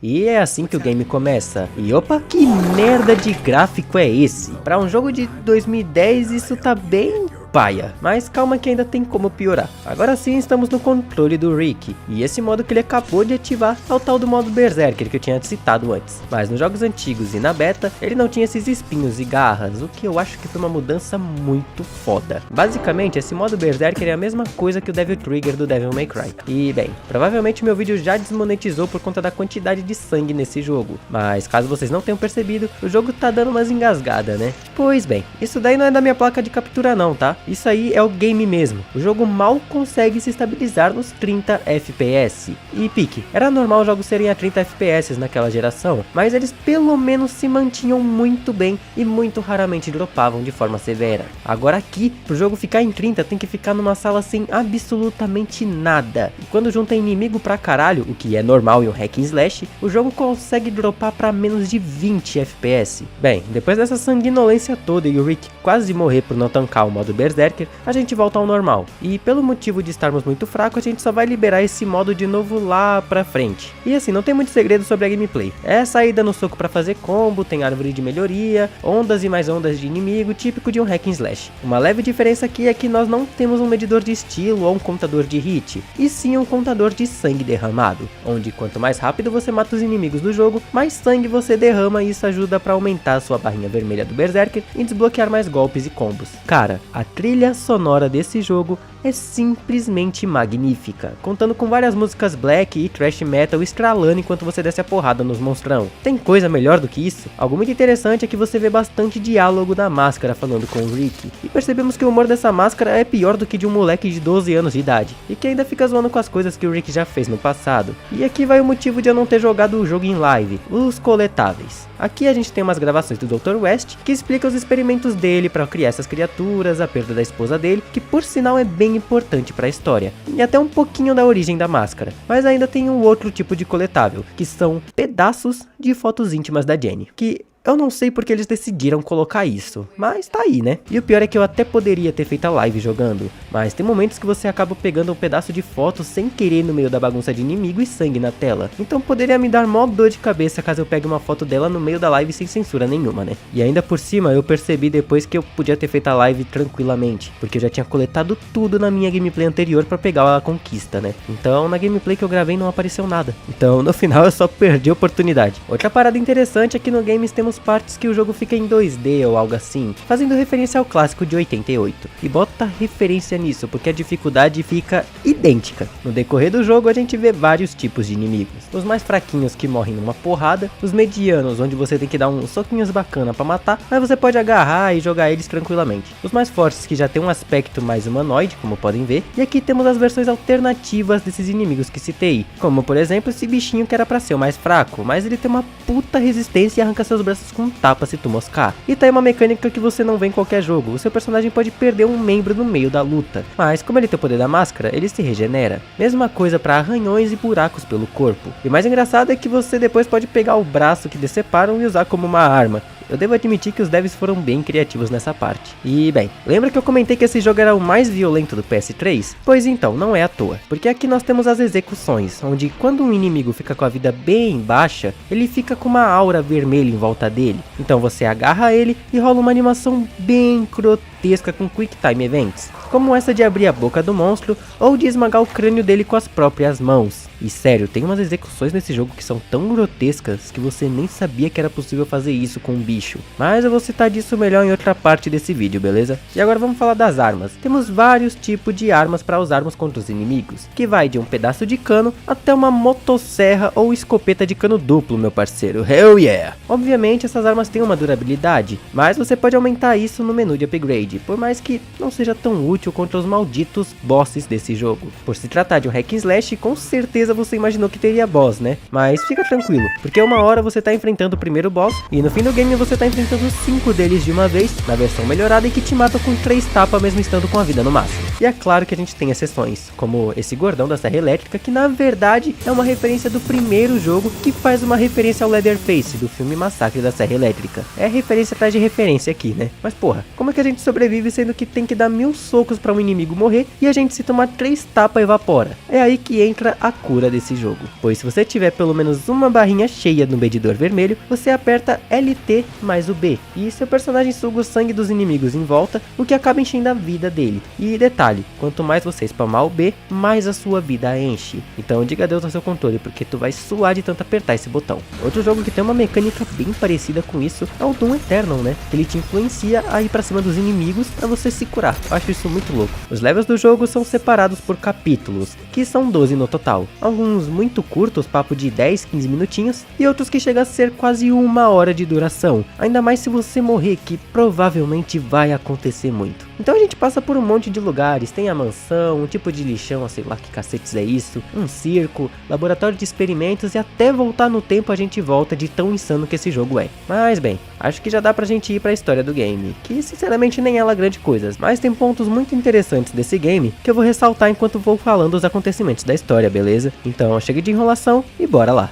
E é assim que o game começa. E opa, que merda de gráfico é esse? Pra um jogo de 2010 isso tá bem paia, mas calma que ainda tem como piorar. Agora sim estamos no controle do Rick, e esse modo que ele acabou de ativar é o tal do modo Berserker que eu tinha citado antes. Mas nos jogos antigos e na beta, ele não tinha esses espinhos e garras, o que eu acho que foi uma mudança muito foda. Basicamente, esse modo Berserker é a mesma coisa que o Devil Trigger do Devil May Cry. E bem, provavelmente meu vídeo já desmonetizou por conta da quantidade de sangue nesse jogo, mas caso vocês não tenham percebido, o jogo tá dando umas engasgadas, né? Pois bem, isso daí não é da minha placa de captura não, tá? Isso aí é o game mesmo. O jogo mal consegue se estabilizar nos 30 FPS. E pique, era normal os jogos serem a 30 FPS naquela geração, mas eles pelo menos se mantinham muito bem e muito raramente dropavam de forma severa. Agora aqui, pro jogo ficar em 30, tem que ficar numa sala sem absolutamente nada. E quando junta inimigo pra caralho, o que é normal em um hack and slash, o jogo consegue dropar pra menos de 20 FPS. Bem, depois dessa sanguinolência toda e o Rick quase morrer por não tancar o modo Berserker, a gente volta ao normal. E pelo motivo de estarmos muito fracos, a gente só vai liberar esse modo de novo lá pra frente. E assim, não tem muito segredo sobre a gameplay. É saída no soco pra fazer combo, tem árvore de melhoria, ondas e mais ondas de inimigo, típico de um hack and slash. Uma leve diferença aqui é que nós não temos um medidor de estilo ou um contador de hit, e sim um contador de sangue derramado, onde quanto mais rápido você mata os inimigos do jogo, mais sangue você derrama, e isso ajuda pra aumentar a sua barrinha vermelha do Berserker e desbloquear mais golpes e combos. Cara, a trilha sonora desse jogo é simplesmente magnífica, contando com várias músicas black e thrash metal estralando enquanto você desce a porrada nos monstrão. Tem coisa melhor do que isso? Algo muito interessante é que você vê bastante diálogo da máscara falando com o Rick, e percebemos que o humor dessa máscara é pior do que de um moleque de 12 anos de idade, e que ainda fica zoando com as coisas que o Rick já fez no passado. E aqui vai o motivo de eu não ter jogado o jogo em live, os coletáveis. Aqui a gente tem umas gravações do Dr. West, que explica os experimentos dele para criar essas criaturas, a perda da esposa dele, que por sinal é bem importante para a história, e até um pouquinho da origem da máscara. Mas ainda tem um outro tipo de coletável, que são pedaços de fotos íntimas da Jenny, que eu não sei porque eles decidiram colocar isso, mas tá aí, né? E o pior é que eu até poderia ter feito a live jogando, mas tem momentos que você acaba pegando um pedaço de foto sem querer no meio da bagunça de inimigo e sangue na tela. Então poderia me dar mó dor de cabeça caso eu pegue uma foto dela no meio da live sem censura nenhuma, né? E ainda por cima eu percebi depois que eu podia ter feito a live tranquilamente, porque eu já tinha coletado tudo na minha gameplay anterior pra pegar a conquista, né? Então na gameplay que eu gravei não apareceu nada. Então no final eu só perdi a oportunidade. Outra parada interessante é que no games temos algumas partes que o jogo fica em 2D ou algo assim, fazendo referência ao clássico de 88. E bota referência nisso, porque a dificuldade fica idêntica. No decorrer do jogo a gente vê vários tipos de inimigos. Os mais fraquinhos que morrem numa porrada, os medianos onde você tem que dar uns soquinhos bacana pra matar, mas você pode agarrar e jogar eles tranquilamente. Os mais fortes que já tem um aspecto mais humanoide, como podem ver, e aqui temos as versões alternativas desses inimigos que citei, como por exemplo esse bichinho que era pra ser o mais fraco, mas ele tem uma puta resistência e arranca seus braços com um tapa se tu moscar. E tá aí uma mecânica que você não vê em qualquer jogo, o seu personagem pode perder um membro no meio da luta, mas como ele tem o poder da máscara, ele se regenera. Mesma coisa pra arranhões e buracos pelo corpo. E o mais engraçado é que você depois pode pegar o braço que deceparam e usar como uma arma. Eu devo admitir que os devs foram bem criativos nessa parte. E bem, lembra que eu comentei que esse jogo era o mais violento do PS3? Pois então, não é à toa, porque aqui nós temos as execuções, onde quando um inimigo fica com a vida bem baixa, ele fica com uma aura vermelha em volta dele. Então você agarra ele e rola uma animação bem grotesca com Quick Time Events, como essa de abrir a boca do monstro ou de esmagar o crânio dele com as próprias mãos. E sério, tem umas execuções nesse jogo que são tão grotescas que você nem sabia que era possível fazer isso com um bicho. Mas eu vou citar disso melhor em outra parte desse vídeo, beleza? E agora vamos falar das armas. Temos vários tipos de armas para usarmos contra os inimigos, que vai de um pedaço de cano até uma motosserra ou escopeta de cano duplo, meu parceiro. Hell yeah! Obviamente essas armas têm uma durabilidade, mas você pode aumentar isso no menu de upgrade, por mais que não seja tão útil contra os malditos bosses desse jogo. Por se tratar de um hack and slash, com certeza você imaginou que teria boss, né? Mas fica tranquilo, porque uma hora você tá enfrentando o primeiro boss e no fim do game você tá enfrentando 5 deles de uma vez, na versão melhorada, e que te matam com 3 tapas mesmo estando com a vida no máximo. E é claro que a gente tem exceções, como esse gordão da serra elétrica, que na verdade é uma referência do primeiro jogo, que faz uma referência ao Leatherface do filme Massacre da Serra Elétrica. É referência atrás de referência aqui, né? Mas porra, como é que a gente sobrevive sendo que tem que dar 1000 socos pra um inimigo morrer e a gente, se tomar 3 tapas, evapora? É aí que entra a cura desse jogo, pois se você tiver pelo menos uma barrinha cheia no medidor vermelho, você aperta LT mais o B e seu personagem suga o sangue dos inimigos em volta, o que acaba enchendo a vida dele. E detalhe, quanto mais você spamar o B, mais a sua vida enche. Então diga adeus ao seu controle, porque tu vai suar de tanto apertar esse botão. Outro jogo que tem uma mecânica bem parecida com isso é o Doom Eternal, né? Que ele te influencia a ir pra cima dos inimigos pra você se curar. Eu acho isso muito louco. Os levels do jogo são separados por capítulos, que são 12 no total. Alguns muito curtos, papo de 10, 15 minutinhos, e outros que chegam a ser quase 1 hora de duração. Ainda mais se você morrer, que provavelmente vai acontecer muito. Então a gente passa por um monte de lugares, tem a mansão, um tipo de lixão, sei lá que cacetes é isso, um circo, laboratório de experimentos, e até voltar no tempo a gente volta de tão insano que esse jogo é. Mas bem, acho que já dá pra gente ir pra história do game, que sinceramente nem ela grande coisa, mas tem pontos muito interessantes desse game que eu vou ressaltar enquanto vou falando os acontecimentos da história, beleza? Então chega de enrolação e bora lá!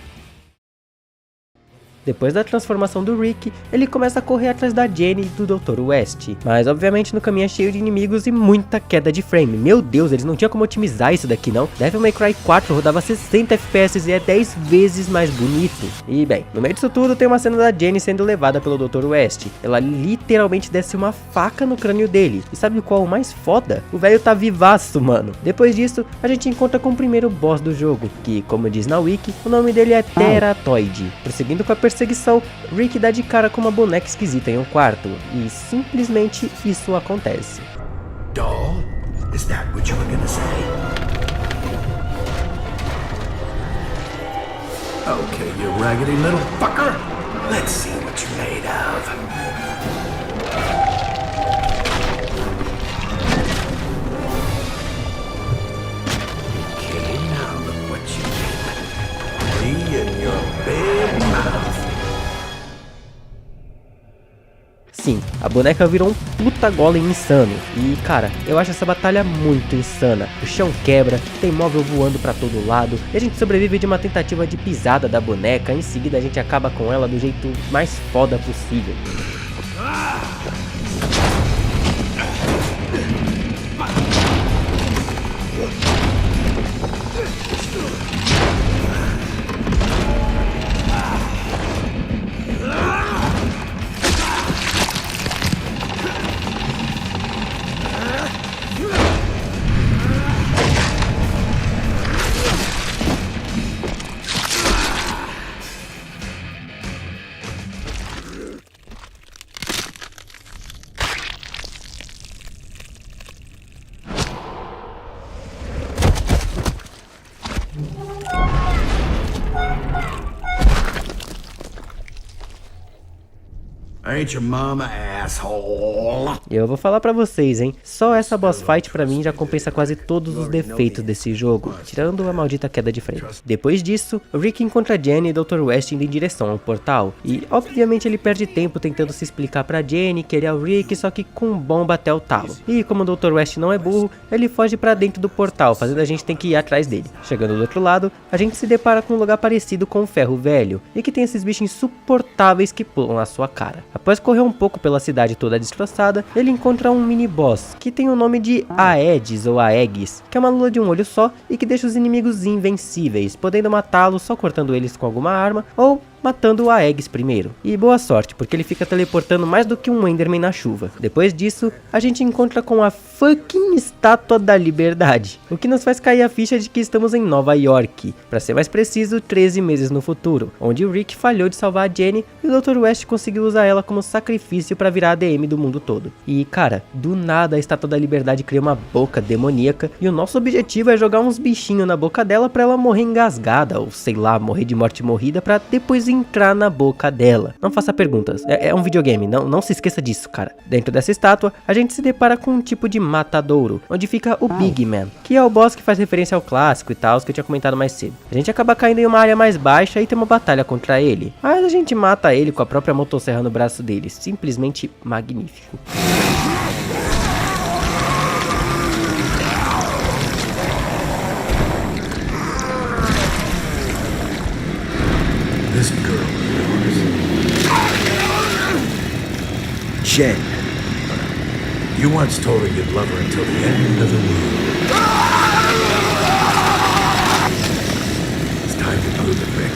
Depois da transformação do Rick, ele começa a correr atrás da Jenny e do Dr. West. Mas obviamente no caminho é cheio de inimigos e muita queda de frame. Meu Deus, eles não tinham como otimizar isso daqui não. Devil May Cry 4 rodava 60 FPS e é 10 vezes mais bonito. E bem, no meio disso tudo tem uma cena da Jenny sendo levada pelo Dr. West. Ela literalmente desce uma faca no crânio dele. E sabe qual é o mais foda? O velho tá vivaço, mano. Depois disso, a gente encontra com o primeiro boss do jogo, que, como diz na wiki, o nome dele é Teratoid. Prosseguindo com a perseguição, Rick dá de cara com uma boneca esquisita em um quarto, e simplesmente isso acontece.
Doll? Is that what you were gonna say? Okay, you raggedy little fucker. Let's see what you're made of. Okay, now look what you did. Me and your big mouth.
Sim, a boneca virou um puta golem insano. E cara, eu acho essa batalha muito insana. O chão quebra, tem móvel voando pra todo lado, e a gente sobrevive de uma tentativa de pisada da boneca. Em seguida a gente acaba com ela do jeito mais foda possível.
Ain't your mama, asshole?
Eu vou falar pra vocês, hein? Só essa boss fight pra mim já compensa quase todos os defeitos desse jogo, tirando a maldita queda de frame. Depois disso, o Rick encontra Jenny e Dr. West indo em direção ao portal. E, obviamente, ele perde tempo tentando se explicar pra Jenny que ele é o Rick, só que com bomba até o talo. E, como o Dr. West não é burro, ele foge pra dentro do portal, fazendo a gente ter que ir atrás dele. Chegando do outro lado, a gente se depara com um lugar parecido com o Ferro Velho, e que tem esses bichos insuportáveis que pulam na sua cara. Após correr um pouco pela cidade toda destroçada, ele encontra um mini-boss, que tem o nome de Aedes ou Aegis, que é uma lula de um olho só e que deixa os inimigos invencíveis, podendo matá-los só cortando eles com alguma arma ou matando o Aegis primeiro. E boa sorte, porque ele fica teleportando mais do que um Enderman na chuva. Depois disso, a gente encontra com a fucking Estátua da Liberdade, o que nos faz cair a ficha de que estamos em Nova York, para ser mais preciso, 13 meses no futuro, onde o Rick falhou de salvar a Jenny e o Dr. West conseguiu usar ela como sacrifício para virar ADM do mundo todo. E cara, do nada a Estátua da Liberdade cria uma boca demoníaca e o nosso objetivo é jogar uns bichinhos na boca dela para ela morrer engasgada, ou sei lá, morrer de morte morrida, para depois entrar na boca dela. Não faça perguntas, é um videogame, não se esqueça disso, cara. Dentro dessa estátua, a gente se depara com um tipo de matadouro, onde fica o Big Man, que é o boss que faz referência ao clássico e tal, que eu tinha comentado mais cedo. A gente acaba caindo em uma área mais baixa e tem uma batalha contra ele, mas a gente mata ele com a própria motosserra no braço dele, simplesmente magnífico.
This girl of yours. Jen. You once told her you'd love her until the end of the world. It's time to prove it, Rick.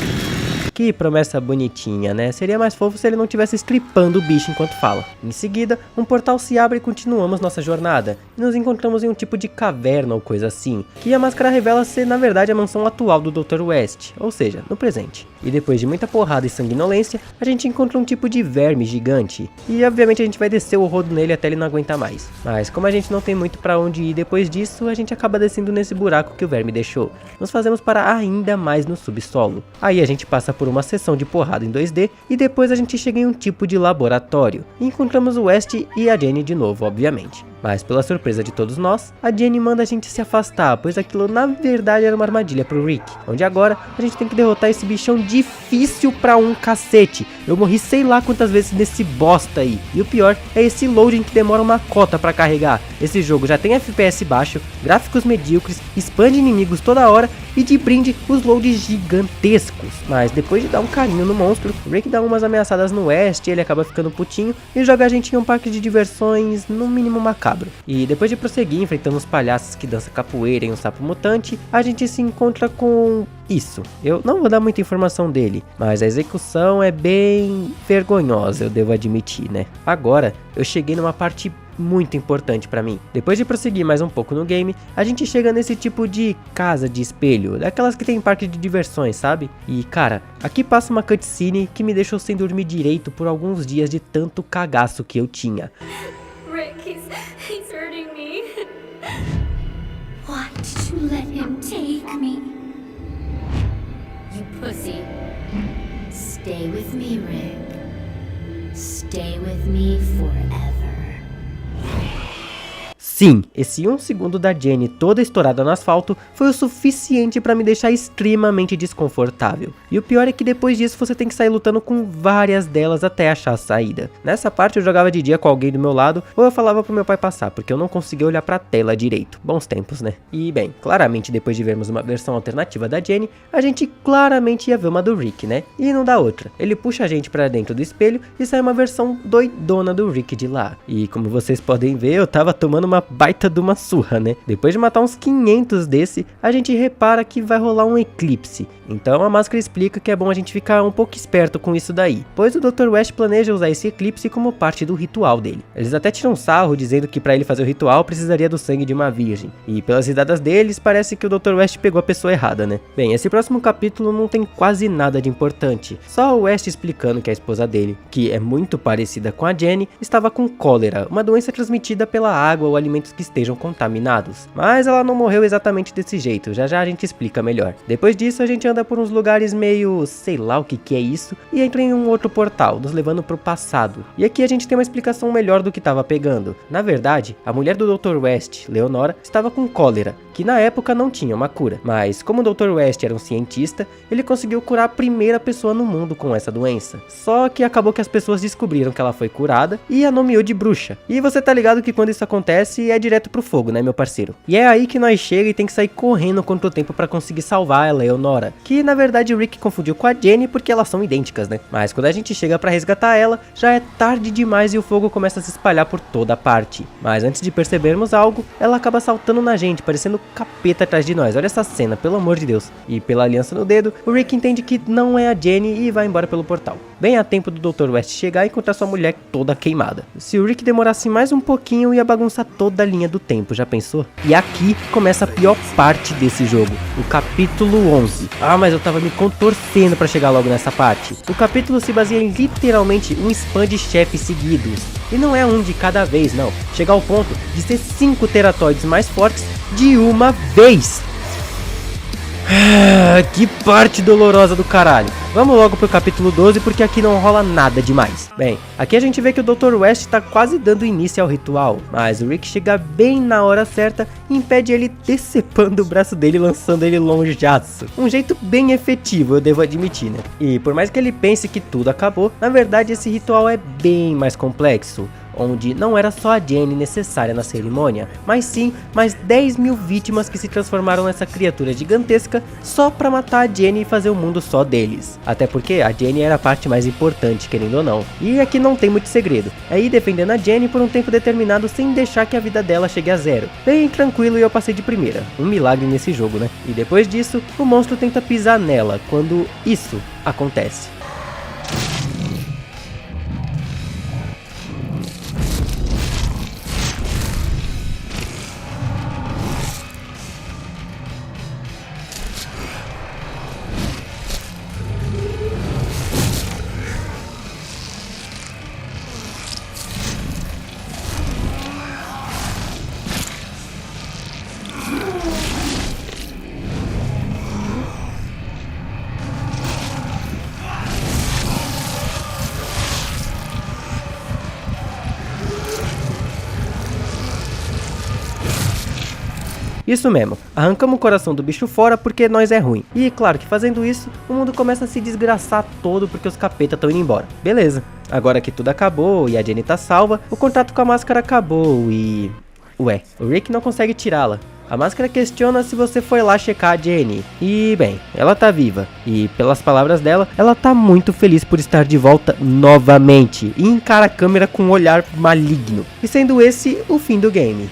Que promessa bonitinha, né? Seria mais fofo se ele não tivesse estripando o bicho enquanto fala. Em seguida, um portal se abre e continuamos nossa jornada. E nos encontramos em um tipo de caverna ou coisa assim, que a máscara revela ser na verdade a mansão atual do Dr. West, ou seja, no presente. E depois de muita porrada e sanguinolência, a gente encontra um tipo de verme gigante. E obviamente a gente vai descer o rodo nele até ele não aguentar mais. Mas como a gente não tem muito pra onde ir depois disso, a gente acaba descendo nesse buraco que o verme deixou. Nos fazemos para ainda mais no subsolo. Aí a gente passa por uma sessão de porrada em 2D e depois a gente chega em um tipo de laboratório. E encontramos o West e a Jenny de novo, obviamente. Mas pela surpresa de todos nós, a Jenny manda a gente se afastar, pois aquilo na verdade era uma armadilha pro Rick, onde agora a gente tem que derrotar esse bichão difícil pra um cacete. Eu morri sei lá quantas vezes nesse bosta aí, e o pior é esse loading que demora uma cota pra carregar. Esse jogo já tem FPS baixo, gráficos medíocres, expande inimigos toda hora e de brinde os loads gigantescos. Mas depois de dar um carinho no monstro, o Rick dá umas ameaçadas no West, ele acaba ficando putinho e joga a gente em um parque de diversões no mínimo macabro. E depois de prosseguir enfrentando os palhaços que dançam capoeira em um sapo mutante, a gente se encontra com isso. Eu não vou dar muita informação dele, mas a execução é bem vergonhosa, eu devo admitir, né? Agora, eu cheguei numa parte muito importante pra mim. Depois de prosseguir mais um pouco no game, a gente chega nesse tipo de casa de espelho, daquelas que tem em parque de diversões, sabe? E cara, aqui passa uma cutscene que me deixou sem dormir direito por alguns dias de tanto cagaço que eu tinha.
Rick, he's hurting me. Why did you let him take me?
You pussy. Stay with me, Rick. Stay with me forever.
Sim, esse 1 segundo da Jenny toda estourada no asfalto foi o suficiente pra me deixar extremamente desconfortável. E o pior é que depois disso você tem que sair lutando com várias delas até achar a saída. Nessa parte eu jogava de dia com alguém do meu lado ou eu falava pro meu pai passar, porque eu não conseguia olhar pra tela direito. Bons tempos, né? E bem, claramente depois de vermos uma versão alternativa da Jenny, a gente claramente ia ver uma do Rick, né? E não dá outra. Ele puxa a gente pra dentro do espelho e sai uma versão doidona do Rick de lá. E como vocês podem ver, eu tava tomando uma baita de uma surra, né? Depois de matar uns 500 desse, a gente repara que vai rolar um eclipse. Então a máscara explica que é bom a gente ficar um pouco esperto com isso daí, pois o Dr. West planeja usar esse eclipse como parte do ritual dele. Eles até tiram sarro dizendo que para ele fazer o ritual precisaria do sangue de uma virgem. E pelas risadas deles, parece que o Dr. West pegou a pessoa errada, né? Bem, esse próximo capítulo não tem quase nada de importante. Só o West explicando que a esposa dele, que é muito parecida com a Jenny, estava com cólera, uma doença transmitida pela água ou alimentação alimentos que estejam contaminados. Mas ela não morreu exatamente desse jeito, já já a gente explica melhor. Depois disso a gente anda por uns lugares meio, sei lá o que é isso, e entra em um outro portal, nos levando pro passado. E aqui a gente tem uma explicação melhor do que estava pegando. Na verdade, a mulher do Dr. West, Leonora, estava com cólera, que na época não tinha uma cura. Mas como o Dr. West era um cientista, ele conseguiu curar a primeira pessoa no mundo com essa doença. Só que acabou que as pessoas descobriram que ela foi curada e a nomeou de bruxa. E você tá ligado que quando isso acontece é direto pro fogo, né, meu parceiro? E é aí que nós chega e tem que sair correndo contra o tempo pra conseguir salvar a Leonora, que na verdade o Rick confundiu com a Jenny porque elas são idênticas, né? Mas quando a gente chega pra resgatar ela, já é tarde demais e o fogo começa a se espalhar por toda parte. Mas antes de percebermos algo, ela acaba saltando na gente, parecendo capeta atrás de nós. Olha essa cena, pelo amor de Deus. E pela aliança no dedo, o Rick entende que não é a Jenny e vai embora pelo portal. Bem a tempo do Dr. West chegar e encontrar sua mulher toda queimada. Se o Rick demorasse mais um pouquinho, ia bagunçar toda a linha do tempo, já pensou? E aqui começa a pior parte desse jogo, o capítulo 11. Ah, mas eu tava me contorcendo pra chegar logo nessa parte. O capítulo se baseia em literalmente um spam de chefes seguidos. E não é um de cada vez, não. Chega ao ponto de ser 5 teratoides mais fortes de uma vez. Que parte dolorosa do caralho. Vamos logo pro capítulo 12 porque aqui não rola nada demais. Bem, aqui a gente vê que o Dr. West tá quase dando início ao ritual, mas o Rick chega bem na hora certa e impede ele decepando o braço dele, lançando ele longeaço. Um jeito bem efetivo, eu devo admitir, né? E por mais que ele pense que tudo acabou, na verdade esse ritual é bem mais complexo, onde não era só a Jenny necessária na cerimônia, mas sim mais 10 mil vítimas que se transformaram nessa criatura gigantesca só pra matar a Jenny e fazer o mundo só deles. Até porque a Jenny era a parte mais importante, querendo ou não. E aqui não tem muito segredo, é ir defendendo a Jenny por um tempo determinado sem deixar que a vida dela chegue a zero. Bem tranquilo e eu passei de primeira, um milagre nesse jogo, né? E depois disso, o monstro tenta pisar nela, quando isso acontece. Isso mesmo, arrancamos o coração do bicho fora porque nós é ruim. E claro que fazendo isso, o mundo começa a se desgraçar todo porque os capetas estão indo embora. Beleza, agora que tudo acabou e a Jenny tá salva, o contrato com a máscara acabou e... Ué, o Rick não consegue tirá-la. A máscara questiona se você foi lá checar a Jenny. E bem, ela tá viva. E pelas palavras dela, ela tá muito feliz por estar de volta novamente. E encara a câmera com um olhar maligno. E sendo esse o fim do game.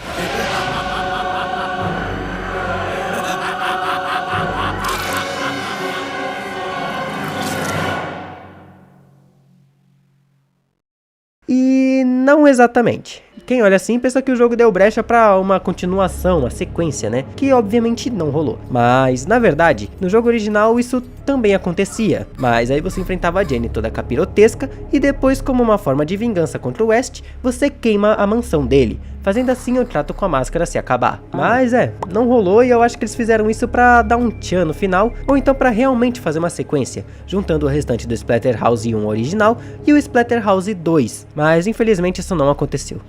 E não exatamente. Quem olha assim pensa que o jogo deu brecha pra uma continuação, uma sequência, né? Que obviamente não rolou. Mas, na verdade, no jogo original isso também acontecia. Mas aí você enfrentava a Jenny toda capirotesca e depois, como uma forma de vingança contra o West, você queima a mansão dele, fazendo assim o trato com a máscara se acabar. Mas não rolou e eu acho que eles fizeram isso pra dar um tchan no final, ou então pra realmente fazer uma sequência, juntando o restante do Splatterhouse 1 original e o Splatterhouse 2. Mas infelizmente isso não aconteceu.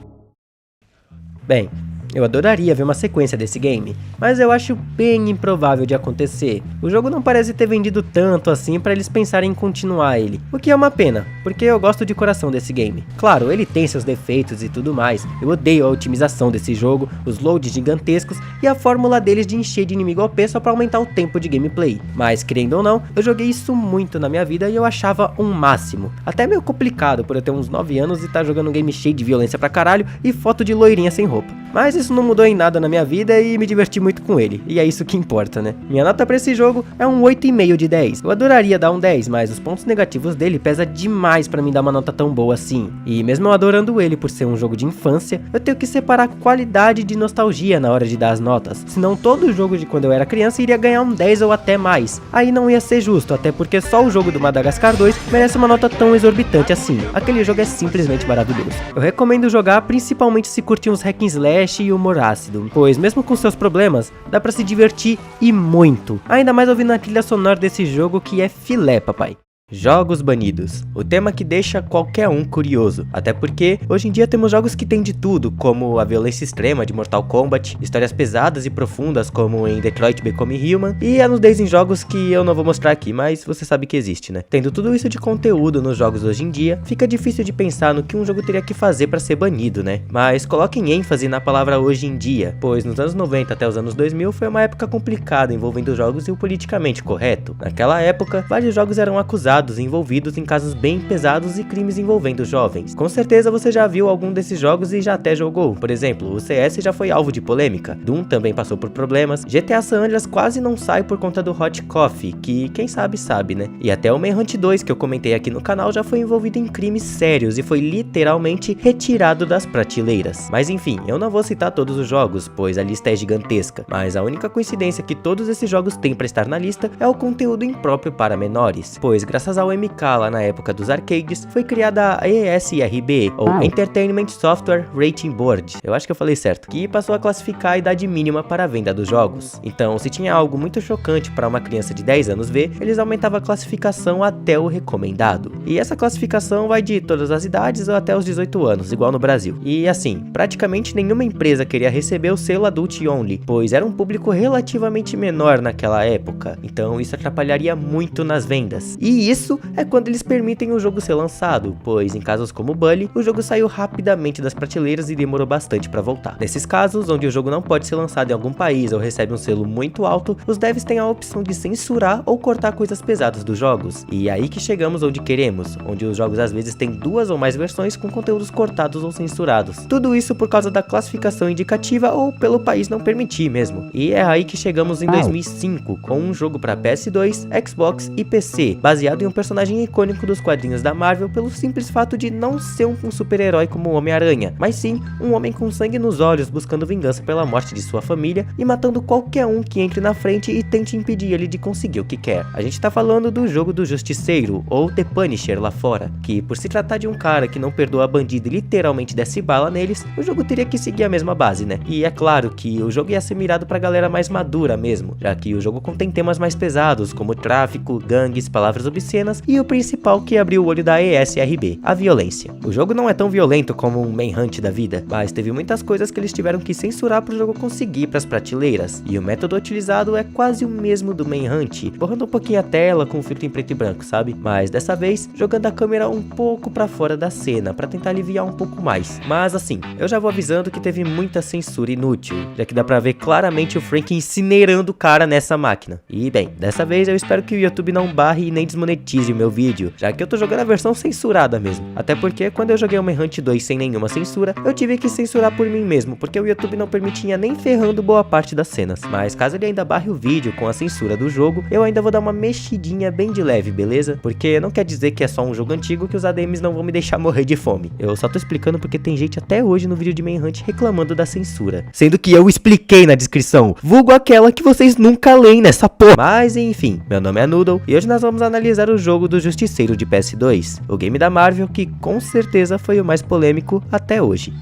Bem, eu adoraria ver uma sequência desse game, mas eu acho bem improvável de acontecer. O jogo não parece ter vendido tanto assim para eles pensarem em continuar ele, o que é uma pena, porque eu gosto de coração desse game. Claro, ele tem seus defeitos e tudo mais, eu odeio a otimização desse jogo, os loads gigantescos e a fórmula deles de encher de inimigo OP só para aumentar o tempo de gameplay. Mas querendo ou não, eu joguei isso muito na minha vida e eu achava um máximo. Até meio complicado por eu ter uns 9 anos e estar jogando um game cheio de violência pra caralho e foto de loirinha sem roupa. Mas isso não mudou em nada na minha vida e me diverti muito com ele, e é isso que importa, né? Minha nota pra esse jogo é um 8,5 de 10. Eu adoraria dar um 10, mas os pontos negativos dele pesam demais pra mim dar uma nota tão boa assim. E mesmo eu adorando ele por ser um jogo de infância, eu tenho que separar qualidade de nostalgia na hora de dar as notas. Senão todo jogo de quando eu era criança iria ganhar um 10 ou até mais. Aí não ia ser justo, até porque só o jogo do Madagascar 2 merece uma nota tão exorbitante assim. Aquele jogo é simplesmente maravilhoso. Eu recomendo jogar principalmente se curtir uns hack and slash e humor ácido, pois mesmo com seus problemas, dá pra se divertir e muito. Ainda mais ouvindo a trilha sonora desse jogo que é filé, papai. Jogos banidos, o tema que deixa qualquer um curioso, até porque hoje em dia temos jogos que tem de tudo, como a violência extrema de Mortal Kombat, histórias pesadas e profundas como em Detroit Become Human, e a nudez em jogos que eu não vou mostrar aqui, mas você sabe que existe, né? Tendo tudo isso de conteúdo nos jogos hoje em dia, fica difícil de pensar no que um jogo teria que fazer pra ser banido, né? Mas coloquem ênfase na palavra hoje em dia, pois nos anos 90 até os anos 2000 foi uma época complicada envolvendo jogos e o politicamente correto. Naquela época, vários jogos eram acusados envolvidos em casos bem pesados e crimes envolvendo jovens. Com certeza você já viu algum desses jogos e já até jogou. Por exemplo, o CS já foi alvo de polêmica, Doom também passou por problemas, GTA San Andreas quase não sai por conta do Hot Coffee, que quem sabe sabe, né? E até o Manhunt 2 que eu comentei aqui no canal já foi envolvido em crimes sérios e foi literalmente retirado das prateleiras. Mas enfim, eu não vou citar todos os jogos, pois a lista é gigantesca, mas a única coincidência que todos esses jogos têm para estar na lista é o conteúdo impróprio para menores, pois graças ao MK lá na época dos arcades, foi criada a ESRB, ou Entertainment Software Rating Board, eu acho que eu falei certo, que passou a classificar a idade mínima para a venda dos jogos. Então, se tinha algo muito chocante para uma criança de 10 anos ver, eles aumentavam a classificação até o recomendado. E essa classificação vai de todas as idades ou até os 18 anos, igual no Brasil. E assim, praticamente nenhuma empresa queria receber o selo Adult Only, pois era um público relativamente menor naquela época, então isso atrapalharia muito nas vendas. E isso é quando eles permitem o jogo ser lançado, pois em casos como Bully, o jogo saiu rapidamente das prateleiras e demorou bastante para voltar. Nesses casos, onde o jogo não pode ser lançado em algum país ou recebe um selo muito alto, os devs têm a opção de censurar ou cortar coisas pesadas dos jogos. E é aí que chegamos onde queremos, onde os jogos às vezes têm 2 ou mais versões com conteúdos cortados ou censurados. Tudo isso por causa da classificação indicativa ou pelo país não permitir mesmo. E é aí que chegamos em 2005, com um jogo para PS2, Xbox e PC, baseado em um personagem icônico dos quadrinhos da Marvel pelo simples fato de não ser um super-herói como o Homem-Aranha, mas sim um homem com sangue nos olhos buscando vingança pela morte de sua família e matando qualquer um que entre na frente e tente impedir ele de conseguir o que quer. A gente tá falando do jogo do Justiceiro, ou The Punisher lá fora, que por se tratar de um cara que não perdoa bandido e literalmente desce bala neles, o jogo teria que seguir a mesma base, né? E é claro que o jogo ia ser mirado pra galera mais madura mesmo, já que o jogo contém temas mais pesados como tráfico, gangues, palavras obscenas e o principal que abriu o olho da ESRB, a violência. O jogo não é tão violento como um Manhunt da vida, mas teve muitas coisas que eles tiveram que censurar pro jogo conseguir pras prateleiras, e o método utilizado é quase o mesmo do Manhunt, borrando um pouquinho a tela com um filtro em preto e branco, sabe? Mas dessa vez, jogando a câmera um pouco pra fora da cena, pra tentar aliviar um pouco mais. Mas assim, eu já vou avisando que teve muita censura inútil, já que dá pra ver claramente o Frank incinerando o cara nessa máquina. E bem, dessa vez eu espero que o YouTube não barre e nem desmonetize o meu vídeo, já que eu tô jogando a versão censurada mesmo. Até porque quando eu joguei o Manhunt 2 sem nenhuma censura, eu tive que censurar por mim mesmo, porque o YouTube não permitia nem ferrando boa parte das cenas. Mas caso ele ainda barre o vídeo com a censura do jogo, eu ainda vou dar uma mexidinha bem de leve, beleza? Porque não quer dizer que é só um jogo antigo que os ADMs não vão me deixar morrer de fome. Eu só tô explicando porque tem gente até hoje no vídeo de Manhunt reclamando da censura, sendo que eu expliquei na descrição, vulgo aquela que vocês nunca leem nessa porra. Mas enfim, meu nome é Noodle e hoje nós vamos analisar o jogo do Justiceiro de PS2, o game da Marvel que com certeza foi o mais polêmico até hoje.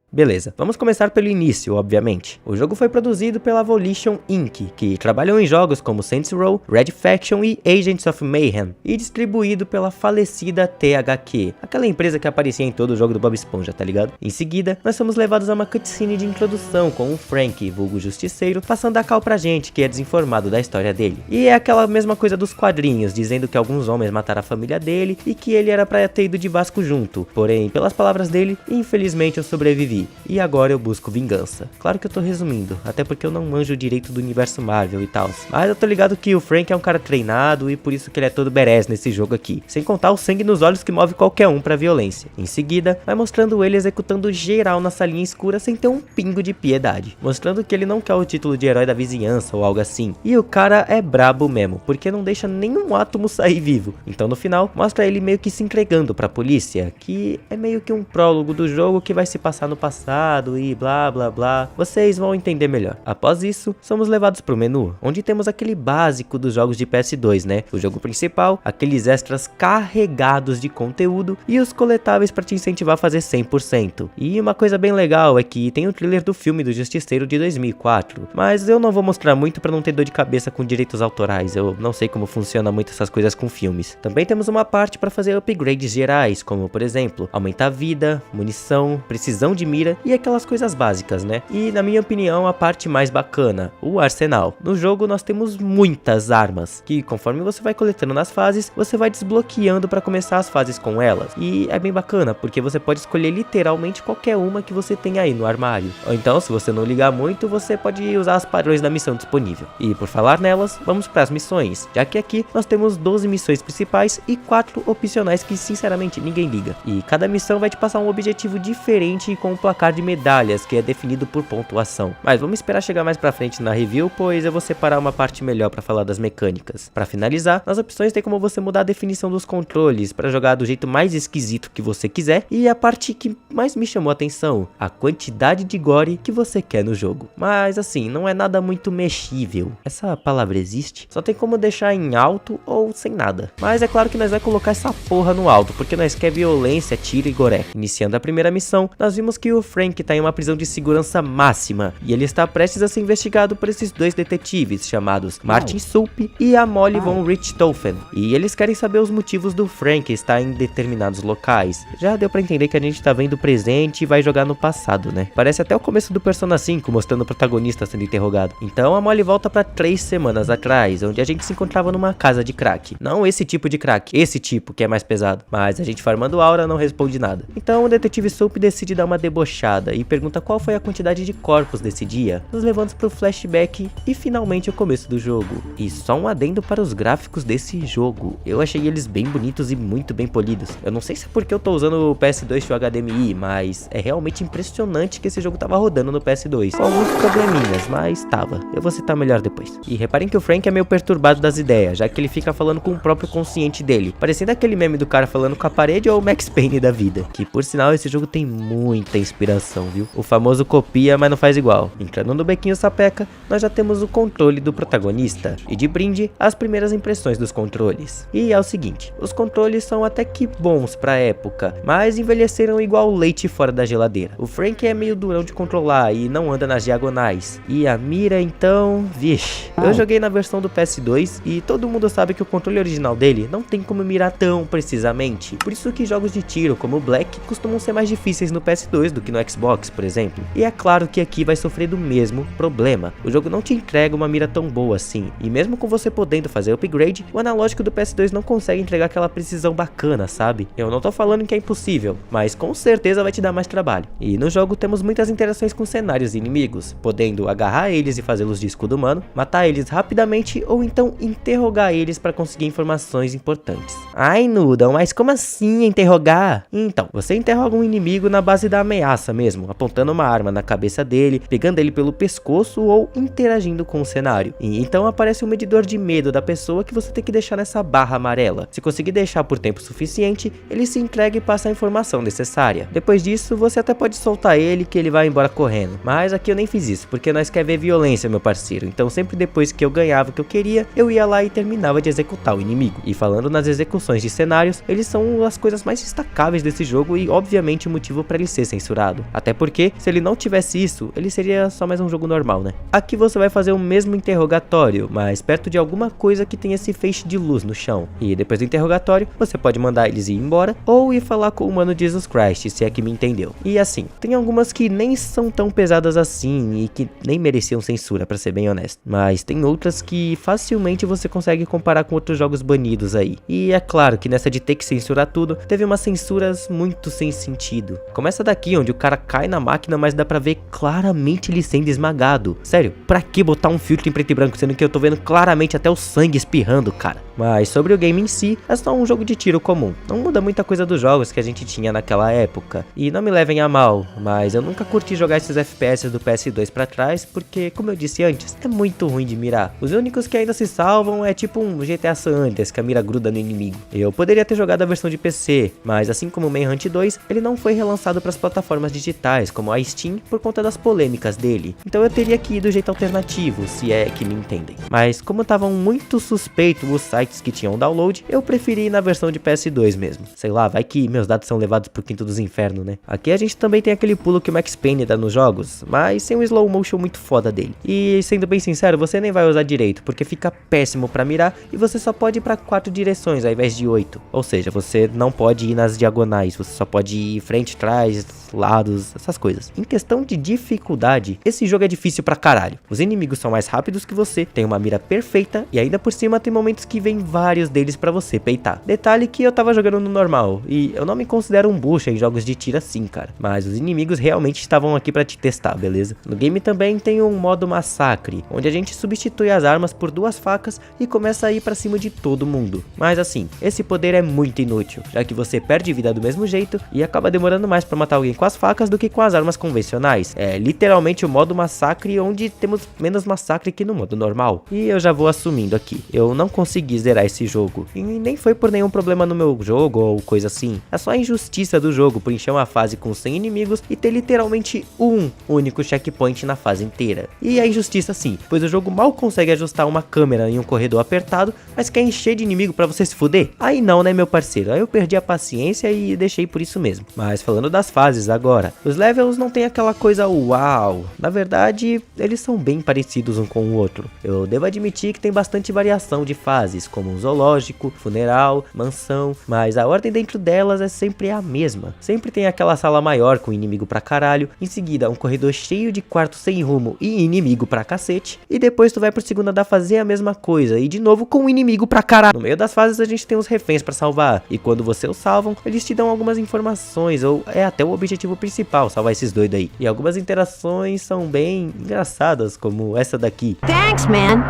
Beleza, vamos começar pelo início, obviamente. O jogo foi produzido pela Volition Inc., que trabalhou em jogos como Saints Row, Red Faction e Agents of Mayhem, e distribuído pela falecida THQ, aquela empresa que aparecia em todo o jogo do Bob Esponja, tá ligado? Em seguida, nós somos levados a uma cutscene de introdução com o Frank, vulgo Justiceiro, passando a cal pra gente, que é desinformado da história dele. E é aquela mesma coisa dos quadrinhos, dizendo que alguns homens mataram a família dele e que ele era pra ter ido de Vasco junto. Porém, pelas palavras dele, infelizmente eu sobrevivi. E agora eu busco vingança. Claro que eu tô resumindo, até porque eu não manjo direito do universo Marvel e tal. Mas eu tô ligado que o Frank é um cara treinado e por isso que ele é todo badass nesse jogo aqui. Sem contar o sangue nos olhos que move qualquer um pra violência. Em seguida, vai mostrando ele executando geral na salinha escura sem ter um pingo de piedade. Mostrando que ele não quer o título de herói da vizinhança ou algo assim. E o cara é brabo mesmo, porque não deixa nenhum átomo sair vivo. Então no final, mostra ele meio que se entregando pra polícia, que é meio que um prólogo do jogo que vai se passar no passado passado e blá blá blá. Vocês vão entender melhor. Após isso, somos levados pro menu, onde temos aquele básico dos jogos de PS2, né? O jogo principal, aqueles extras carregados de conteúdo e os coletáveis para te incentivar a fazer 100%. E uma coisa bem legal é que tem o trailer do filme do Justiceiro de 2004, mas eu não vou mostrar muito para não ter dor de cabeça com direitos autorais. Eu não sei como funciona muito essas coisas com filmes. Também temos uma parte para fazer upgrades gerais, como por exemplo, aumentar vida, munição, precisão de mira e aquelas coisas básicas, né? E na minha opinião, a parte mais bacana, o arsenal. No jogo nós temos muitas armas, que conforme você vai coletando nas fases, você vai desbloqueando para começar as fases com elas. E é bem bacana, porque você pode escolher literalmente qualquer uma que você tem aí no armário. Ou então, se você não ligar muito, você pode usar as padrões da missão disponível. E por falar nelas, vamos para as missões, já que aqui nós temos 12 missões principais e 4 opcionais que sinceramente ninguém liga. E cada missão vai te passar um objetivo diferente com um placar de medalhas que é definido por pontuação. Mas vamos esperar chegar mais pra frente na review, pois eu vou separar uma parte melhor para falar das mecânicas. Para finalizar, nas opções tem como você mudar a definição dos controles para jogar do jeito mais esquisito que você quiser, e a parte que mais me chamou a atenção, a quantidade de gore que você quer no jogo. Mas assim, não é nada muito mexível. Essa palavra existe? Só tem como deixar em alto ou sem nada. Mas é claro que nós vai colocar essa porra no alto, porque nós quer violência, tiro e gore. Iniciando a primeira missão, nós vimos que o Frank tá em uma prisão de segurança máxima, e ele está prestes a ser investigado por esses dois detetives chamados Martin Sulp e a Molly von Richthofen. E eles querem saber os motivos do Frank estar em determinados locais. Já deu pra entender que a gente tá vendo o presente e vai jogar no passado, né? Parece até o começo do Persona 5, mostrando o protagonista sendo interrogado. Então a Molly volta pra 3 semanas atrás, onde a gente se encontrava numa casa de crack. Não esse tipo de crack, esse tipo que é mais pesado. Mas a gente farmando aura não responde nada. Então o detetive Sulp decide dar uma debochada e pergunta qual foi a quantidade de corpos desse dia, nos levando pro flashback e finalmente o começo do jogo. E só um adendo para os gráficos desse jogo, eu achei eles bem bonitos e muito bem polidos. Eu não sei se é porque eu tô usando o PS2 Full HDMI, mas é realmente impressionante que esse jogo tava rodando no PS2. Com alguns probleminhas, mas tava. Eu vou citar melhor depois. E reparem que o Frank é meio perturbado das ideias, já que ele fica falando com o próprio consciente dele, parecendo aquele meme do cara falando com a parede ou o Max Payne da vida. Que por sinal esse jogo tem muita inspiração, viu? O famoso copia, mas não faz igual. Entrando no bequinho sapeca, nós já temos o controle do protagonista. E de brinde, as primeiras impressões dos controles. E é o seguinte, os controles são até que bons pra época, mas envelheceram igual leite fora da geladeira. O Frank é meio durão de controlar e não anda nas diagonais. E a mira então, vixe. Eu joguei na versão do PS2 e todo mundo sabe que o controle original dele não tem como mirar tão precisamente. Por isso que jogos de tiro como o Black costumam ser mais difíceis no PS2 do que no Xbox, por exemplo. E é claro que aqui vai sofrer do mesmo problema. O jogo não te entrega uma mira tão boa assim, e mesmo com você podendo fazer upgrade, o analógico do PS2 não consegue entregar aquela precisão bacana, sabe? Eu não tô falando que é impossível, mas com certeza vai te dar mais trabalho. E no jogo temos muitas interações com cenários e inimigos, podendo agarrar eles e fazê-los de escudo humano, matar eles rapidamente ou então interrogar eles para conseguir informações importantes. Ai, Noodle, mas como assim interrogar? Então, você interroga um inimigo na base da ameaça mesmo, apontando uma arma na cabeça dele, pegando ele pelo pescoço ou interagindo com o cenário. E então aparece um medidor de medo da pessoa que você tem que deixar nessa barra amarela. Se conseguir deixar por tempo suficiente, ele se entrega e passa a informação necessária. Depois disso, você até pode soltar ele que ele vai embora correndo. Mas aqui eu nem fiz isso, porque nós quer ver violência, meu parceiro. Então sempre depois que eu ganhava o que eu queria, eu ia lá e terminava de executar o inimigo. E falando nas execuções de cenários, eles são as coisas mais destacáveis desse jogo e obviamente o motivo para ele ser censurado. Até porque, se ele não tivesse isso, ele seria só mais um jogo normal, né? Aqui você vai fazer o mesmo interrogatório, mas perto de alguma coisa que tenha esse feixe de luz no chão. E depois do interrogatório, você pode mandar eles ir embora ou ir falar com o humano Jesus Christ, se é que me entendeu. E assim, tem algumas que nem são tão pesadas assim e que nem mereciam censura, pra ser bem honesto. Mas tem outras que facilmente você consegue comparar com outros jogos banidos aí. E é claro que nessa de ter que censurar tudo, teve umas censuras muito sem sentido. Começa daqui, onde o cara cai na máquina, mas dá pra ver claramente ele sendo esmagado. Sério, pra que botar um filtro em preto e branco, sendo que eu tô vendo claramente até o sangue espirrando, cara? Mas sobre o game em si, é só um jogo de tiro comum. Não muda muita coisa dos jogos que a gente tinha naquela época. E não me levem a mal, mas eu nunca curti jogar esses FPS do PS2 pra trás, porque, como eu disse antes, é muito ruim de mirar. Os únicos que ainda se salvam é tipo um GTA San Andreas, que a mira gruda no inimigo. Eu poderia ter jogado a versão de PC, mas assim como o Manhunt 2, ele não foi relançado para as plataformas digitais, como a Steam, por conta das polêmicas dele. Então eu teria que ir do jeito alternativo, se é que me entendem. Mas como estavam muito suspeitos os sites que tinham download, eu preferi ir na versão de PS2 mesmo. Sei lá, vai que meus dados são levados pro quinto dos infernos, né? Aqui a gente também tem aquele pulo que o Max Payne dá nos jogos, mas sem um slow motion muito foda dele. E sendo bem sincero, você nem vai usar direito, porque fica péssimo pra mirar e você só pode ir pra 4 direções ao invés de 8. Ou seja, você não pode ir nas diagonais, você só pode ir frente, trás, lados, essas coisas. Em questão de dificuldade, esse jogo é difícil pra caralho. Os inimigos são mais rápidos que você, tem uma mira perfeita e ainda por cima tem momentos que vem vários deles pra você peitar. Detalhe que eu tava jogando no normal e eu não me considero um bucha em jogos de tiro assim, cara. Mas os inimigos realmente estavam aqui pra te testar, beleza? No game também tem um modo massacre, onde a gente substitui as armas por 2 facas e começa a ir pra cima de todo mundo. Mas assim, esse poder é muito inútil, já que você perde vida do mesmo jeito e acaba demorando mais pra matar alguém com as facas do que com as armas convencionais. É literalmente o modo massacre, onde temos menos massacre que no modo normal. E eu já vou assumindo aqui, eu não consegui zerar esse jogo, e nem foi por nenhum problema no meu jogo ou coisa assim. É só a injustiça do jogo por encher uma fase com 100 inimigos e ter literalmente um único checkpoint na fase inteira. E a injustiça sim, pois o jogo mal consegue ajustar uma câmera em um corredor apertado, mas quer encher de inimigo pra você se fuder? Aí não, né, meu parceiro? Aí eu perdi a paciência e deixei por isso mesmo. Mas falando das fases agora, os levels não tem aquela coisa uau. Na verdade, eles são bem parecidos um com o outro. Eu devo admitir que tem bastante variação de fases, como um zoológico, funeral, mansão, mas a ordem dentro delas é sempre a mesma. Sempre tem aquela sala maior com inimigo pra caralho, em seguida um corredor cheio de quartos sem rumo e inimigo pra cacete, e depois tu vai pro segundo andar fazer a mesma coisa, e de novo com inimigo pra caralho. No meio das fases a gente tem os reféns pra salvar, e quando você os salvam, eles te dão algumas informações, ou é até o objetivo principal, salvar esses doidos aí. E algumas interações são bem engraçadas, como essa daqui.
Thanks, man.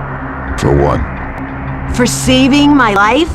For what?
For saving my life?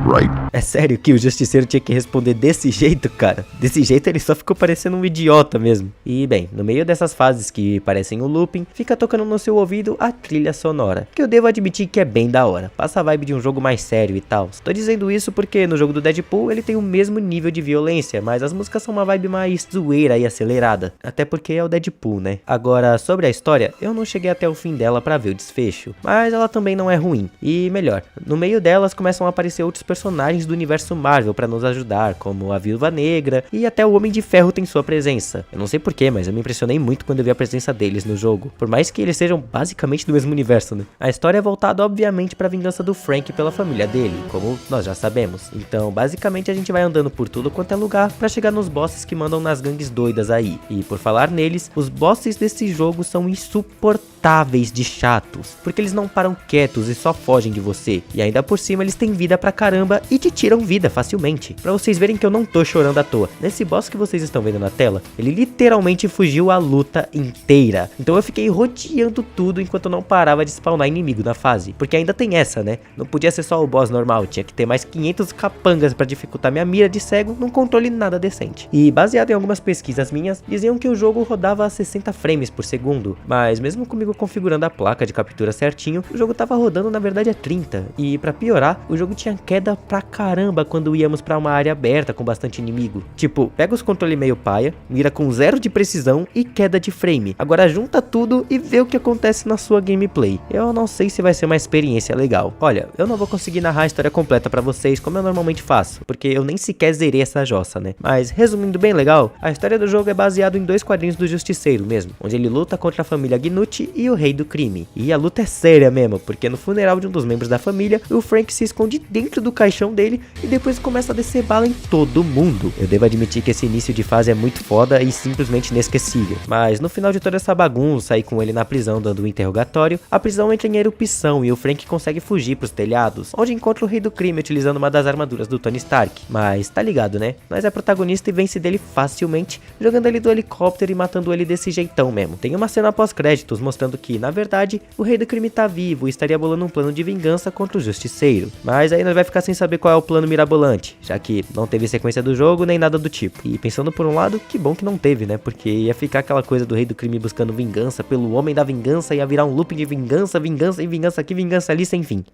Right.
É sério que o justiceiro tinha que responder desse jeito, cara? Desse jeito ele só ficou parecendo um idiota mesmo. E bem, no meio dessas fases que parecem um looping, fica tocando no seu ouvido a trilha sonora, que eu devo admitir que é bem da hora. Passa a vibe de um jogo mais sério e tal. Tô dizendo isso porque no jogo do Deadpool ele tem o mesmo nível de violência, mas as músicas são uma vibe mais zoeira e acelerada. Até porque é o Deadpool, né? Agora, sobre a história, eu não cheguei até o fim dela pra ver o desfecho, mas ela também não é ruim. E melhor, no meio delas começam a aparecer outros personagens do universo Marvel para nos ajudar, como a Viúva Negra e até o Homem de Ferro tem sua presença. Eu não sei porquê, mas eu me impressionei muito quando eu vi a presença deles no jogo, por mais que eles sejam basicamente do mesmo universo, né? A história é voltada obviamente para a vingança do Frank pela família dele, como nós já sabemos. Então, basicamente a gente vai andando por tudo quanto é lugar para chegar nos bosses que mandam nas gangues doidas aí. E por falar neles, os bosses desse jogo são insuportáveis de chatos, porque eles não param quietos e só fogem de você. E ainda por cima eles têm vida pra caramba e te tiram vida facilmente. Pra vocês verem que eu não tô chorando à toa, nesse boss que vocês estão vendo na tela, ele literalmente fugiu a luta inteira. Então eu fiquei rodeando tudo enquanto não parava de spawnar inimigo na fase. Porque ainda tem essa, né? Não podia ser só o boss normal, tinha que ter mais 500 capangas pra dificultar minha mira de cego num controle nada decente. E baseado em algumas pesquisas minhas, diziam que o jogo rodava a 60 frames por segundo, mas mesmo comigo configurando a placa de captura certinho, o jogo tava rodando na verdade a 30. E pra piorar, o jogo tinha queda pra caramba quando íamos pra uma área aberta com bastante inimigo. Tipo, pega os controles meio paia, mira com 0 de precisão e queda de frame. Agora junta tudo e vê o que acontece na sua gameplay. Eu não sei se vai ser uma experiência legal. Olha, eu não vou conseguir narrar a história completa pra vocês como eu normalmente faço, porque eu nem sequer zerei essa jossa, né? Mas resumindo bem legal, a história do jogo é baseado em 2 quadrinhos do Justiceiro mesmo, onde ele luta contra a família Gnucci e o Rei do Crime. E a luta é séria mesmo, porque no funeral de um dos membros da família, o Frank se esconde dentro do caixão dele ele e depois começa a descer bala em todo mundo. Eu devo admitir que esse início de fase é muito foda e simplesmente inesquecível, mas no final de toda essa bagunça aí com ele na prisão dando um interrogatório, a prisão entra em erupção e o Frank consegue fugir pros telhados, onde encontra o rei do crime utilizando uma das armaduras do Tony Stark. Mas tá ligado, né? Nós é protagonista e vence dele facilmente, jogando ele do helicóptero e matando ele desse jeitão mesmo. Tem uma cena pós-créditos mostrando que, na verdade, o rei do crime tá vivo e estaria bolando um plano de vingança contra o justiceiro. Mas aí nós vai ficar sem saber qual é o plano mirabolante, já que não teve sequência do jogo nem nada do tipo. E pensando por um lado, que bom que não teve, né? Porque ia ficar aquela coisa do rei do crime buscando vingança pelo homem da vingança, ia virar um loop de vingança, vingança e vingança aqui, vingança ali, sem fim.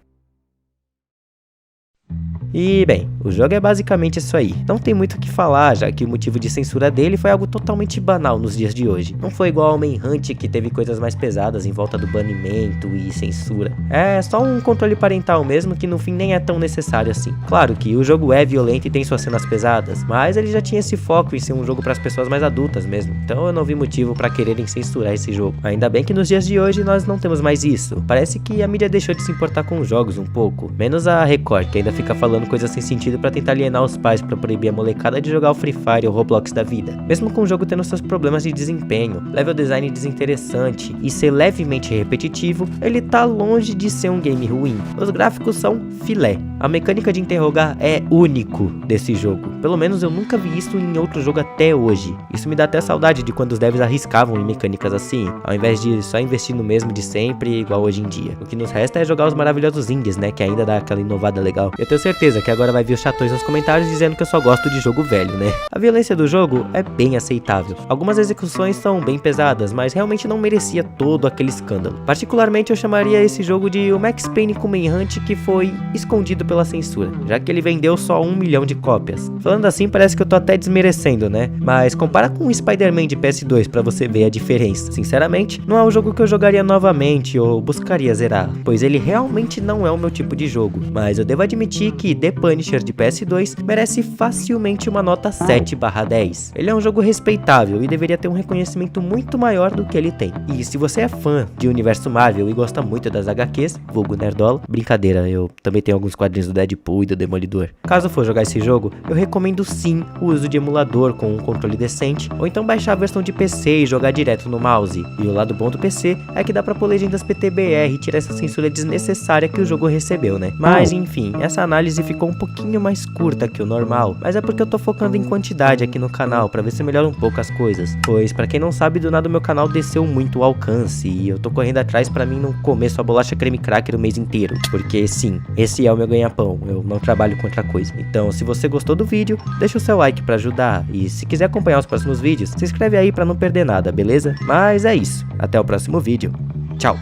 E bem, o jogo é basicamente isso aí. Não tem muito o que falar, já que o motivo de censura dele foi algo totalmente banal nos dias de hoje. Não foi igual ao Manhunt, que teve coisas mais pesadas em volta do banimento e censura. É só um controle parental mesmo, que no fim nem é tão necessário assim. Claro que o jogo é violento e tem suas cenas pesadas, mas ele já tinha esse foco em ser um jogo para as pessoas mais adultas mesmo. Então eu não vi motivo para quererem censurar esse jogo. Ainda bem que nos dias de hoje nós não temos mais isso. Parece que a mídia deixou de se importar com os jogos um pouco. Menos a Record, que ainda fica falando coisas sem sentido pra tentar alienar os pais pra proibir a molecada de jogar o Free Fire ou Roblox da vida. Mesmo com o jogo tendo seus problemas de desempenho, level design desinteressante e ser levemente repetitivo, ele tá longe de ser um game ruim. Os gráficos são filé. A mecânica de interrogar é único desse jogo. Pelo menos eu nunca vi isso em outro jogo até hoje. Isso me dá até saudade de quando os devs arriscavam em mecânicas assim, ao invés de só investir no mesmo de sempre, igual hoje em dia. O que nos resta é jogar os maravilhosos indies, né, que ainda dá aquela inovada legal. Eu tenho certeza que agora vai vir os chatões nos comentários dizendo que eu só gosto de jogo velho, né? A violência do jogo é bem aceitável. Algumas execuções são bem pesadas, mas realmente não merecia todo aquele escândalo. Particularmente eu chamaria esse jogo de o Max Payne com Manhunt, que foi escondido pela censura, já que ele vendeu só 1 milhão de cópias. Falando assim parece que eu tô até desmerecendo, né? Mas compara com o Spider-Man de PS2 pra você ver a diferença. Sinceramente, não é um jogo que eu jogaria novamente ou buscaria zerar, pois ele realmente não é o meu tipo de jogo. Mas eu devo admitir que The Punisher de PS2 merece facilmente uma nota 7/10. Ele é um jogo respeitável e deveria ter um reconhecimento muito maior do que ele tem. E se você é fã de universo Marvel e gosta muito das HQs, vulgo nerdola, brincadeira, eu também tenho alguns quadrinhos do Deadpool e do Demolidor. Caso for jogar esse jogo, eu recomendo sim o uso de emulador com um controle decente, ou então baixar a versão de PC e jogar direto no mouse. E o lado bom do PC é que dá pra pôr legendas PTBR e tirar essa censura desnecessária que o jogo recebeu, né? Mas enfim, essa análise ficou um pouquinho mais curta que o normal, mas é porque eu tô focando em quantidade aqui no canal, pra ver se melhora um pouco as coisas. Pois, pra quem não sabe, do nada o meu canal desceu muito o alcance, e eu tô correndo atrás pra mim não comer só bolacha creme cracker o mês inteiro. Porque sim, esse é o meu ganha-pão, eu não trabalho com outra coisa. Então, se você gostou do vídeo, deixa o seu like pra ajudar, e se quiser acompanhar os próximos vídeos, se inscreve aí pra não perder nada, beleza? Mas é isso, até o próximo vídeo, tchau!